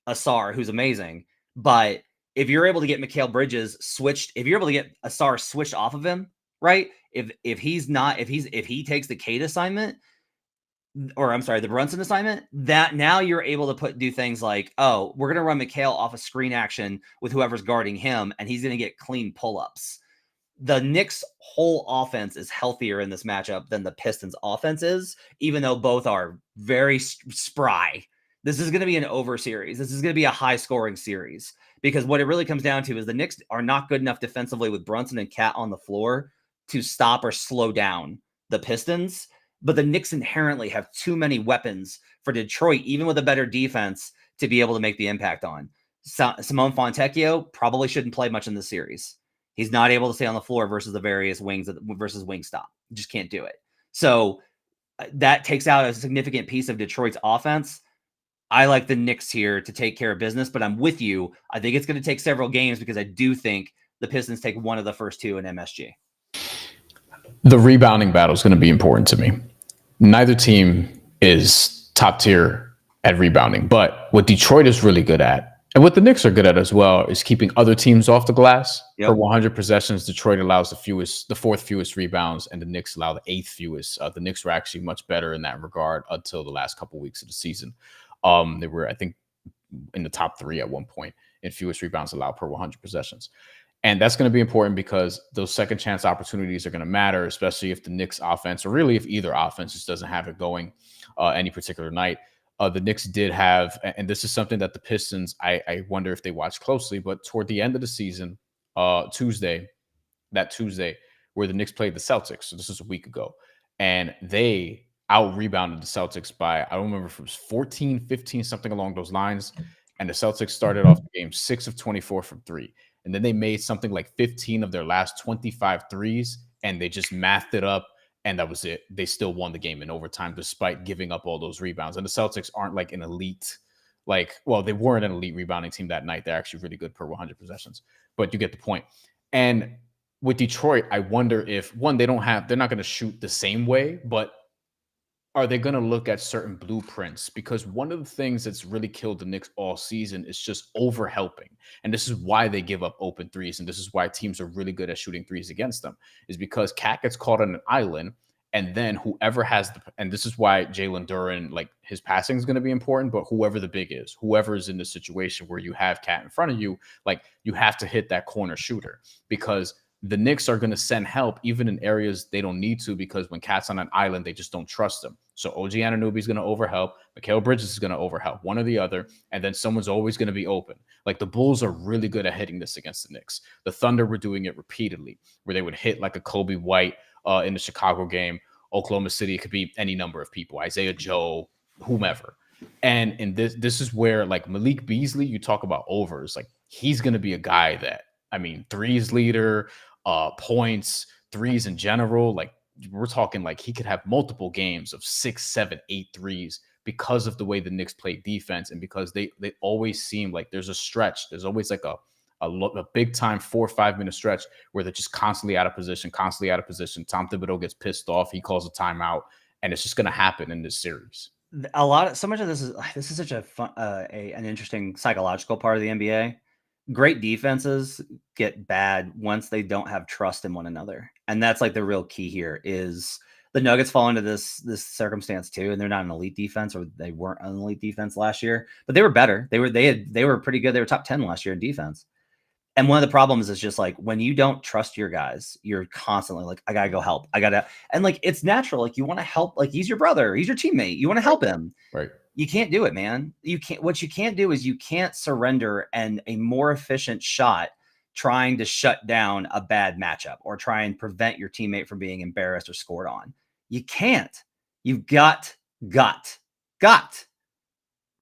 Asar, who's amazing. But if you're able to get Mikal Bridges switched, if you're able to get Asar switched off of him, right? If he takes the Cade assignment, or I'm sorry, the Brunson assignment, that now you're able to do things like, oh, we're going to run Mikal off a screen action with whoever's guarding him, and he's going to get clean pull-ups. The Knicks' whole offense is healthier in this matchup than the Pistons' offense is, even though both are very spry. This is going to be an over series. This is going to be a high-scoring series, because what it really comes down to is the Knicks are not good enough defensively with Brunson and Cat on the floor to stop or slow down the Pistons. But the Knicks inherently have too many weapons for Detroit, even with a better defense, to be able to make the impact on. Simone Fontecchio probably shouldn't play much in this series. He's not able to stay on the floor versus the various wings versus wing stop. Just can't do it. So that takes out a significant piece of Detroit's offense. I like the Knicks here to take care of business, but I'm with you. I think it's going to take several games, because I do think the Pistons take one of the first two in MSG. The rebounding battle is going to be important to me. Neither team is top tier at rebounding, but what Detroit is really good at, and what the Knicks are good at as well, is keeping other teams off the glass. Yep. For 100 possessions, Detroit allows the fourth fewest rebounds, and the Knicks allow the eighth fewest. The Knicks were actually much better in that regard until the last couple of weeks of the season. They were, I think, in the top 3 at one point in fewest rebounds allowed per 100 possessions. And that's going to be important, because those second chance opportunities are going to matter, especially if the Knicks offense, or really if either offense just doesn't have it going any particular night. The Knicks did have, and this is something that the Pistons, I wonder if they watch closely, but toward the end of the season, Tuesday, where the Knicks played the Celtics, so this is a week ago, and they out-rebounded the Celtics by, I don't remember if it was 14, 15, something along those lines, and the Celtics started off the game 6 of 24 from 3. And then they made something like 15 of their last 25 threes, and they just mathed it up, and that was it. They still won the game in overtime despite giving up all those rebounds. And the Celtics aren't like an elite, they weren't an elite rebounding team that night. They're actually really good per 100 possessions, but you get the point. And with Detroit, I wonder if, one, they're not going to shoot the same way, but are they going to look at certain blueprints? Because one of the things that's really killed the Knicks all season is just overhelping. And this is why they give up open threes. And this is why teams are really good at shooting threes against them, is because Cat gets caught on an island. And then whoever has and this is why Jalen Duren, his passing is going to be important, but whoever the big is, whoever is in the situation where you have Cat in front of you, you have to hit that corner shooter, because the Knicks are going to send help even in areas they don't need to, because when Cat's on an island, they just don't trust them. So OG Anunoby is going to overhelp. Mikal Bridges is going to overhelp, one or the other. And then someone's always going to be open. The Bulls are really good at hitting this against the Knicks. The Thunder were doing it repeatedly, where they would hit like a Kobe White in the Chicago game. Oklahoma City, it could be any number of people, Isaiah Joe, whomever. And in this is where Malik Beasley, you talk about overs, he's going to be a guy that, threes leader, points, threes in general. We're talking he could have multiple games of 6, 7, 8 threes, because of the way the Knicks play defense, and because they always seem like there's a stretch. There's always a big time 4 or 5 minute stretch where they're just constantly out of position. Tom Thibodeau gets pissed off. He calls a timeout, and it's just going to happen in this series. So much of this is such a fun, an interesting psychological part of the NBA. Great defenses get bad once they don't have trust in one another. And that's the real key here. Is the Nuggets fall into this circumstance too, and they're not an elite defense, or they weren't an elite defense last year, but they were better. They were pretty good. They were top 10 last year in defense. And one of the problems is just when you don't trust your guys, you're constantly I gotta go help. And it's natural. You want to help. He's your brother. He's your teammate. You want to help him. Right. You can't do it, man. What you can't do is you can't surrender, and a more efficient shot trying to shut down a bad matchup or try and prevent your teammate from being embarrassed or scored on. You can't. You've got to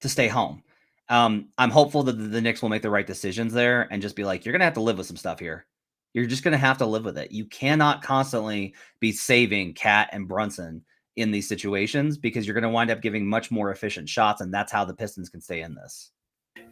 stay home. I'm hopeful that the Knicks will make the right decisions there and just be like, you're going to have to live with some stuff here. You're just going to have to live with it. You cannot constantly be saving Cat and Brunson in these situations because you're going to wind up giving much more efficient shots, and that's how the Pistons can stay in this.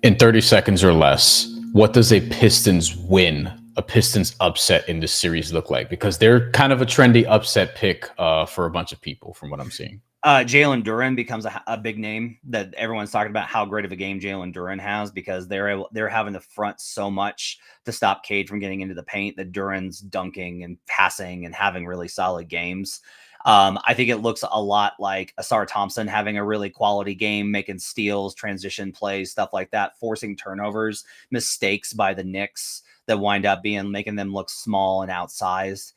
In 30 seconds or less, what does a Pistons win, a Pistons upset in this series look like? Because they're kind of a trendy upset pick for a bunch of people from what I'm seeing. Jalen Duren becomes a big name that everyone's talking about how great of a game Jalen Duren has because they're having to front so much to stop Cade from getting into the paint that Duren's dunking and passing and having really solid games. I think it looks a lot like Asar Thompson having a really quality game, making steals, transition plays, stuff like that, forcing turnovers, mistakes by the Knicks that wind up making them look small and outsized.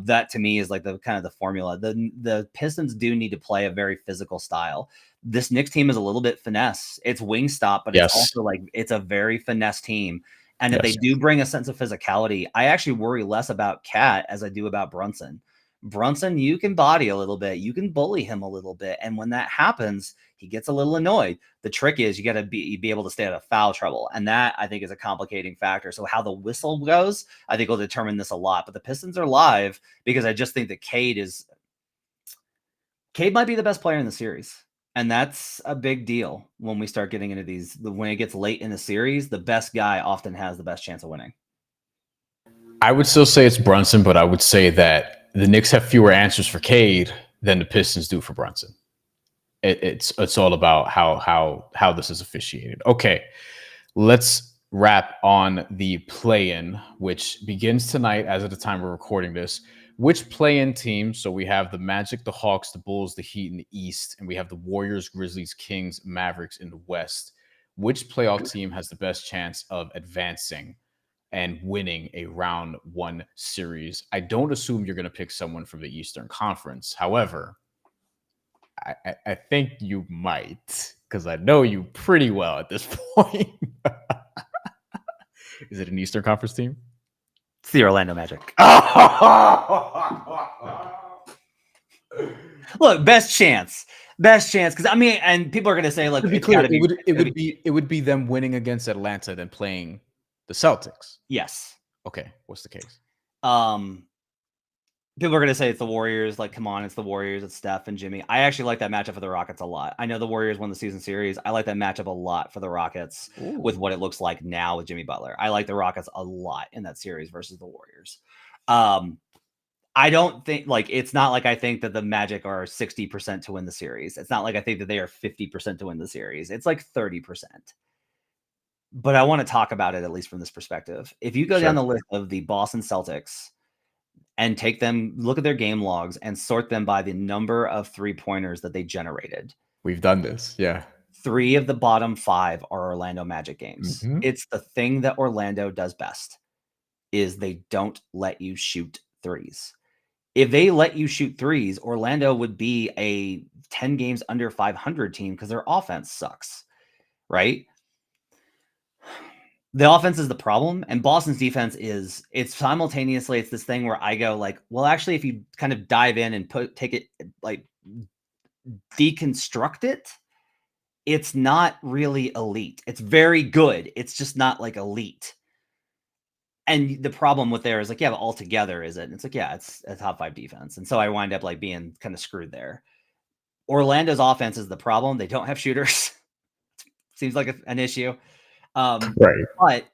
That to me is like the kind of the formula. The Pistons do need to play a very physical style. This Knicks team is a little bit finesse. It's wing stop, but it's also like it's a very finesse team. And if they do bring a sense of physicality, I actually worry less about Cat as I do about Brunson. Brunson, you can body a little bit, you can bully him a little bit, and when that happens, he gets a little annoyed. The trick is you got to be able to stay out of foul trouble, and that I think is a complicating factor. So how the whistle goes, I think will determine this a lot. But the Pistons are live because I just think that Cade might be the best player in the series, and that's a big deal when we start getting into these. When it gets late in the series, the best guy often has the best chance of winning. I would still say it's Brunson, but I would say that the Knicks have fewer answers for Cade than the Pistons do for Brunson. It's all about how this is officiated. Okay, let's wrap on the play-in, which begins tonight as of the time we're recording this. Which play-in team? So we have the Magic, the Hawks, the Bulls, the Heat in the East, and we have the Warriors, Grizzlies, Kings, Mavericks in the West. Which playoff team has the best chance of advancing and winning a round one series? I don't assume you're going to pick someone from the Eastern Conference. However, I think you might, because I know you pretty well at this point. Is it an Eastern Conference team? It's the Orlando Magic. Look, best chance. Because I mean, and people are going to say, look, it would be them winning against Atlanta than playing the Celtics. Yes. Okay. What's the case? People are going to say it's the Warriors. Like, come on, it's the Warriors. It's Steph and Jimmy. I actually like that matchup for the Rockets a lot. I know the Warriors won the season series. I like that matchup a lot for the Rockets with what it looks like now with Jimmy Butler. I like the Rockets a lot in that series versus the Warriors. I don't think it's not like I think that the Magic are 60% to win the series. It's not like I think that they are 50% to win the series. It's like 30%. But I want to talk about it at least from this perspective. If you go down the list of the Boston Celtics and take them, look at their game logs and sort them by the number of 3-pointers that they generated. We've done this. Yeah. 3 of the bottom 5 are Orlando Magic games. Mm-hmm. It's the thing that Orlando does best is they don't let you shoot threes. If they let you shoot threes, Orlando would be a 10 games under 500 team because their offense sucks, right? The offense is the problem, and Boston's defense it's simultaneously, it's this thing where I go like, well, actually, if you kind of dive in and take it, like deconstruct it, it's not really elite. It's very good. It's just not like elite. And the problem with there is like, yeah, but altogether is it? And it's like, yeah, it's a top 5 defense. And so I wind up like being kind of screwed there. Orlando's offense is the problem. They don't have shooters. Seems like an issue. Right. But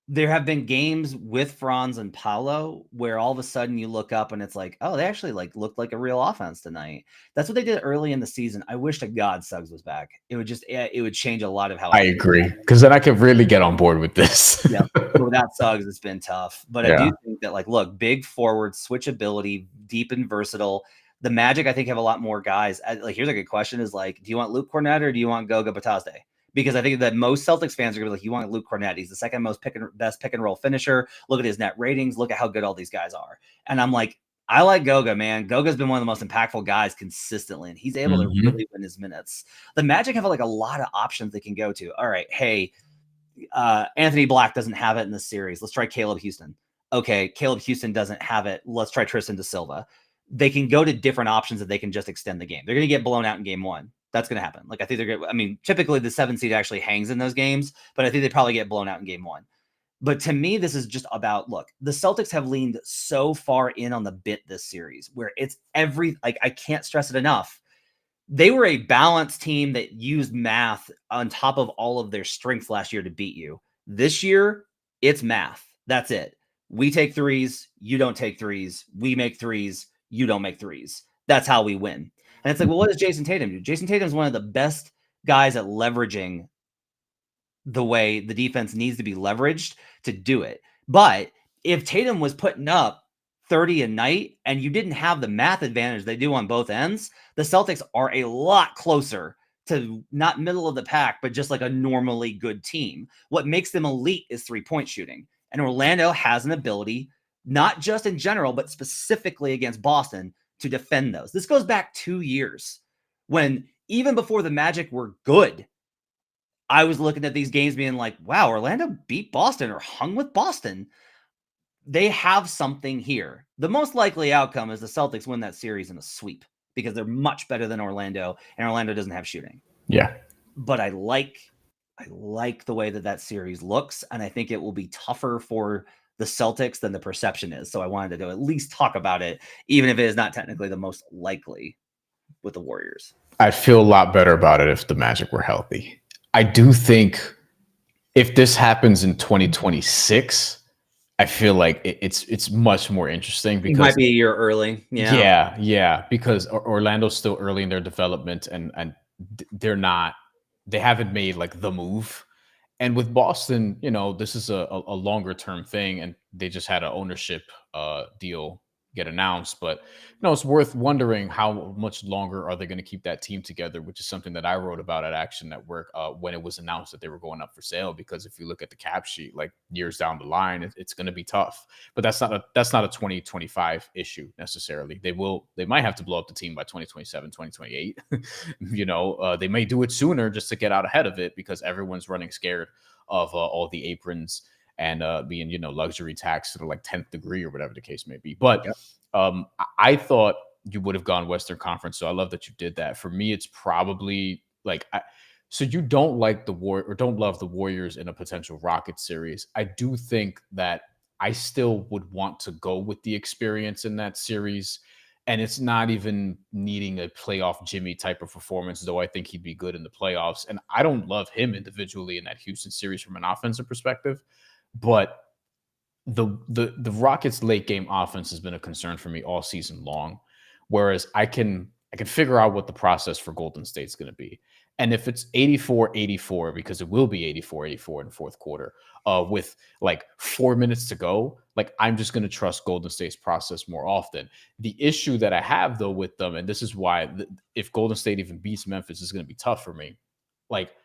there have been games with Franz and Paolo where all of a sudden you look up and it's like, oh, they actually like looked like a real offense tonight. That's what they did early in the season. I wish to God Suggs was back. It would change a lot of how I agree, because then I could really get on board with this. Yeah, without Suggs, it's been tough. But I do think that, like, look, big forward, switchability, deep and versatile. The Magic, I think, have a lot more guys. Like, here's a good question: is like, do you want Luke Cornett or do you want Goga Batazde? Because I think that most Celtics fans are going to be like, you want Luke Cornett. He's the second most best pick and roll finisher. Look at his net ratings. Look at how good all these guys are. And I'm like, I like Goga, man. Goga's been one of the most impactful guys consistently, and he's able to really win his minutes. The Magic have like a lot of options they can go to. All right, hey, Anthony Black doesn't have it in this series. Let's try Caleb Houston. Okay, Caleb Houston doesn't have it. Let's try Tristan Da Silva. They can go to different options that they can just extend the game. They're going to get blown out in game one. That's going to happen. Like, I think they're going to, I mean, typically the 7 seed actually hangs in those games, but I think they probably get blown out in game one. But to me, this is just about, look, the Celtics have leaned so far in on the bit this series where it's I can't stress it enough. They were a balanced team that used math on top of all of their strengths last year to beat you. This year, it's math. That's it. We take threes. You don't take threes. We make threes. You don't make threes. That's how we win. And it's like, well, what does Jason Tatum do? Jason Tatum is one of the best guys at leveraging the way the defense needs to be leveraged to do it. But if Tatum was putting up 30 a night and you didn't have the math advantage they do on both ends, the Celtics are a lot closer to not middle of the pack, but just like a normally good team. What makes them elite is 3-point shooting. And Orlando has an ability, not just in general, but specifically against Boston, to defend those. This goes back 2 years when even before the Magic were good, I was looking at these games being like, wow, Orlando beat Boston or hung with Boston. They have something here. The most likely outcome is the Celtics win that series in a sweep because they're much better than Orlando, and Orlando doesn't have shooting. Yeah. But I like the way that series looks, and I think it will be tougher for the Celtics than the perception is. So I wanted to at least talk about it, even if it is not technically the most likely with the Warriors. I'd feel a lot better about it if the Magic were healthy. I do think if this happens in 2026, I feel like it's much more interesting because it might be a year early. Yeah, because Orlando's still early in their development and they haven't made like the move. And with Boston, this is a longer term thing, and they just had an ownership deal get announced. But it's worth wondering how much longer are they going to keep that team together, which is something that I wrote about at Action Network when it was announced that they were going up for sale. Because if you look at the cap sheet, like years down the line, it's going to be tough. But that's not a 2025 issue necessarily. They might have to blow up the team by 2027, 2028. They may do it sooner just to get out ahead of it because everyone's running scared of all the aprons and being, luxury tax to the like 10th degree or whatever the case may be. But I thought you would have gone Western Conference. So I love that you did that. For me, it's probably like, so you don't like don't love the Warriors in a potential Rocket series. I do think that I still would want to go with the experience in that series. And it's not even needing a playoff Jimmy type of performance, though I think he'd be good in the playoffs. And I don't love him individually in that Houston series from an offensive perspective. But the Rockets' late game offense has been a concern for me all season long. Whereas I can figure out what the process for Golden State's going to be. And if it's 84-84, because it will be 84-84 in the fourth quarter, with like 4 minutes to go, like I'm just going to trust Golden State's process more often. The issue that I have though with them, and this is why if Golden State even beats Memphis, is going to be tough for me. Like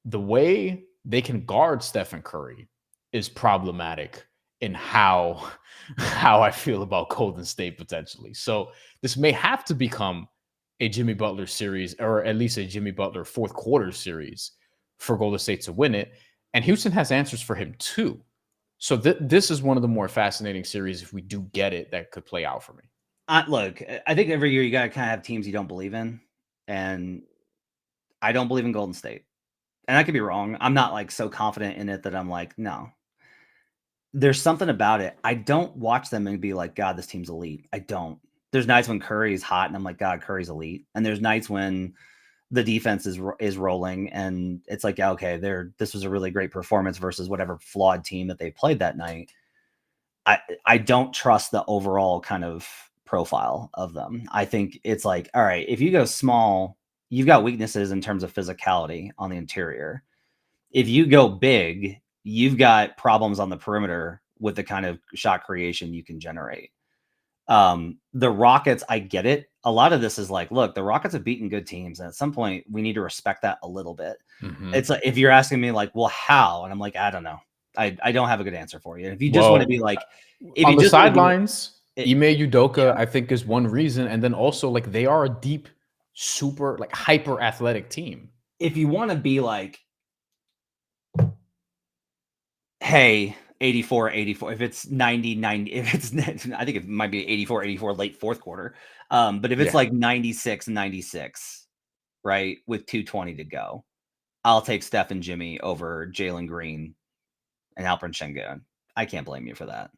the way they can guard Stephen Curry is problematic in how I feel about Golden State potentially. So this may have to become a Jimmy Butler series, or at least a Jimmy Butler fourth quarter series for Golden State to win it. And Houston has answers for him too. So this is one of the more fascinating series, if we do get it, that could play out for me. Look, I think every year you got to kind of have teams you don't believe in. And I don't believe in Golden State. And I could be wrong. I'm not like so confident in it that I'm like, no. There's something about it. I don't watch them and be like, God, this team's elite. I don't. There's nights when Curry's hot and I'm like, God, Curry's elite. And there's nights when the defense is rolling and it's like, yeah, okay, this was a really great performance versus whatever flawed team that they played that night. I don't trust the overall kind of profile of them. I think it's like, all right, if you go small, you've got weaknesses in terms of physicality on the interior. If you go big, you've got problems on the perimeter with the kind of shot creation you can generate. The Rockets, I get it. A lot of this is like, look, the Rockets have beaten good teams. And at some point we need to respect that a little bit. Mm-hmm. It's like, if you're asking me like, well, how? And I'm like, I don't know. I don't have a good answer for you. If you just want to be like, if on you the just sidelines, Ime Udoka, I think is one reason. And then also like, they are a deep, super like hyper athletic team. If you want to be like, hey, 84, 84. If it's 90, 90, if it's, I think it might be 84, 84 late fourth quarter. But if it's like 96, 96, right, with 2:20 to go, I'll take Steph and Jimmy over Jalen Green and Alperen Şengün. I can't blame you for that.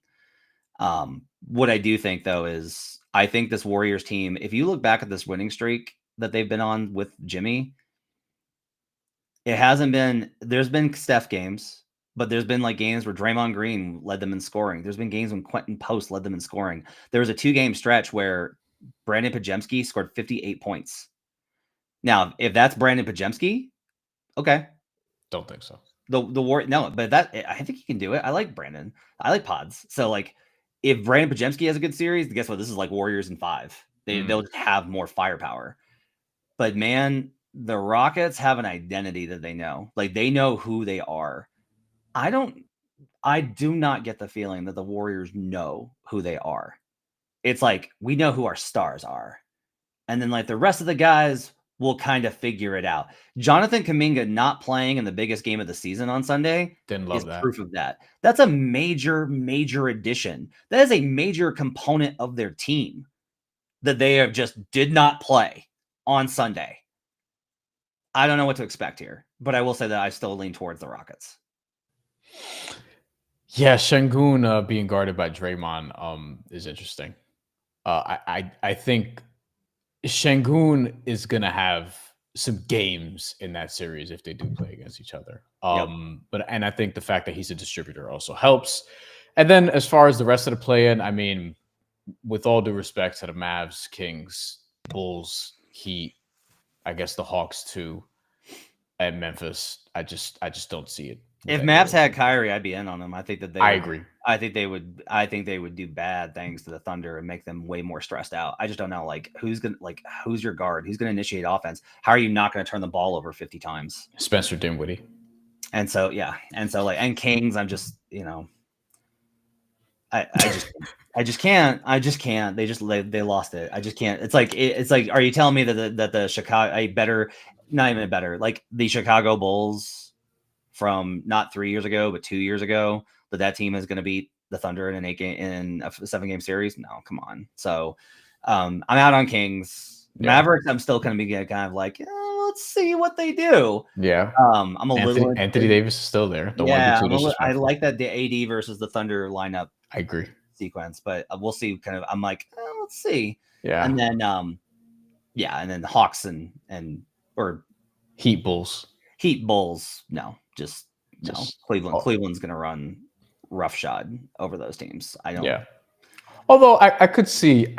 What I do think, though, is I think this Warriors team, if you look back at this winning streak that they've been on with Jimmy, it hasn't been, there's been Steph games, but there's been like games where Draymond Green led them in scoring. There's been games when Quentin Post led them in scoring. There was a 2-game stretch where Brandon Pajemski scored 58 points. Now, if that's Brandon Pajemski, okay. Don't think so. The war, no, but that, I think he can do it. I like Brandon. I like Pods. So like, if Brandon Pajemski has a good series, guess what? This is like Warriors in 5. They'll just have more firepower. But man, the Rockets have an identity that they know. Like, they know who they are. I do not get the feeling that the Warriors know who they are. It's like, we know who our stars are. And then like the rest of the guys will kind of figure it out. Jonathan Kuminga not playing in the biggest game of the season on Sunday is proof of that. That's a major, major addition. That is a major component of their team that they have just did not play on Sunday. I don't know what to expect here, but I will say that I still lean towards the Rockets. Yeah, Şengün being guarded by Draymond is interesting. I think Şengün is gonna have some games in that series if they do play against each other. But I think the fact that he's a distributor also helps. And then as far as the rest of the play-in, I mean, with all due respect to the Mavs, Kings, Bulls, Heat, I guess the Hawks too, and Memphis, I just don't see it. If Mavs had Kyrie, I'd be in on them. I think that I agree. I think they would do bad things to the Thunder and make them way more stressed out. I just don't know, like, who's your guard? Who's gonna initiate offense? How are you not gonna turn the ball over 50 times? Spencer Dinwiddie. And so and Kings, I'm just, I just can't. They lost it. I just can't. It's like, are you telling me that the Chicago, not even better, like the Chicago Bulls from not 3 years ago, but 2 years ago, that team is going to beat the Thunder in a 7-game series? No, come on. So I'm out on Kings. Mavericks, I'm still going to be kind of like, let's see what they do. Yeah. I'm a little. Anthony Davis is still there. I like that the AD versus the Thunder lineup. I agree. Sequence, but we'll see. Kind of, I'm like, let's see. Yeah. And then, and then the Hawks or Heat Bulls. No, just no. Cleveland's going to run roughshod over those teams. I don't. Yeah. Although I could see,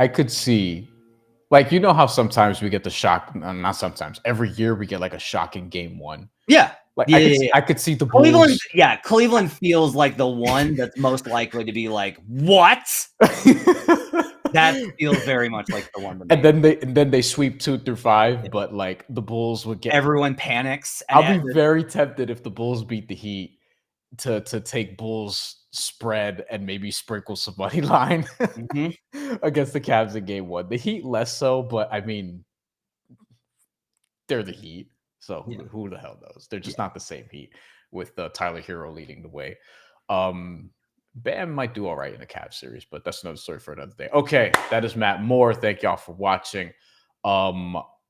like, how sometimes we get the shock. Not sometimes. Every year we get like a shocking game 1. Yeah. Like I could see the Bulls. Cleveland feels like the one that's most likely to be like, what? That feels very much like the one. And then they sweep 2 through 5, but like the Bulls would get, everyone panics. I'll be very tempted if the Bulls beat the Heat to take Bulls spread and maybe sprinkle some money line against the Cavs in game 1. The Heat less so, but I mean, they're the Heat. So who the hell knows? They're just not the same Heat with Tyler Hero leading the way. Bam might do all right in the Cavs series, but that's another story for another day. Okay, that is Matt Moore. Thank y'all for watching.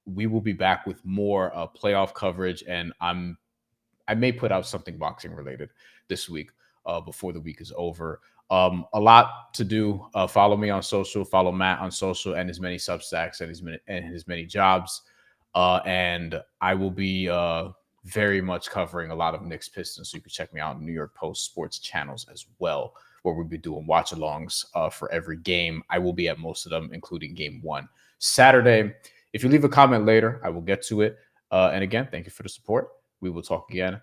We will be back with more playoff coverage, and I may put out something boxing related this week before the week is over. A lot to do. Follow me on social. Follow Matt on social and his many Substacks and his many jobs. And I will be very much covering a lot of Knicks Pistons. So you can check me out on New York Post sports channels as well, where we'll be doing watch-alongs for every game. I will be at most of them, including game 1 Saturday. If you leave a comment later, I will get to it. And again, thank you for the support. We will talk again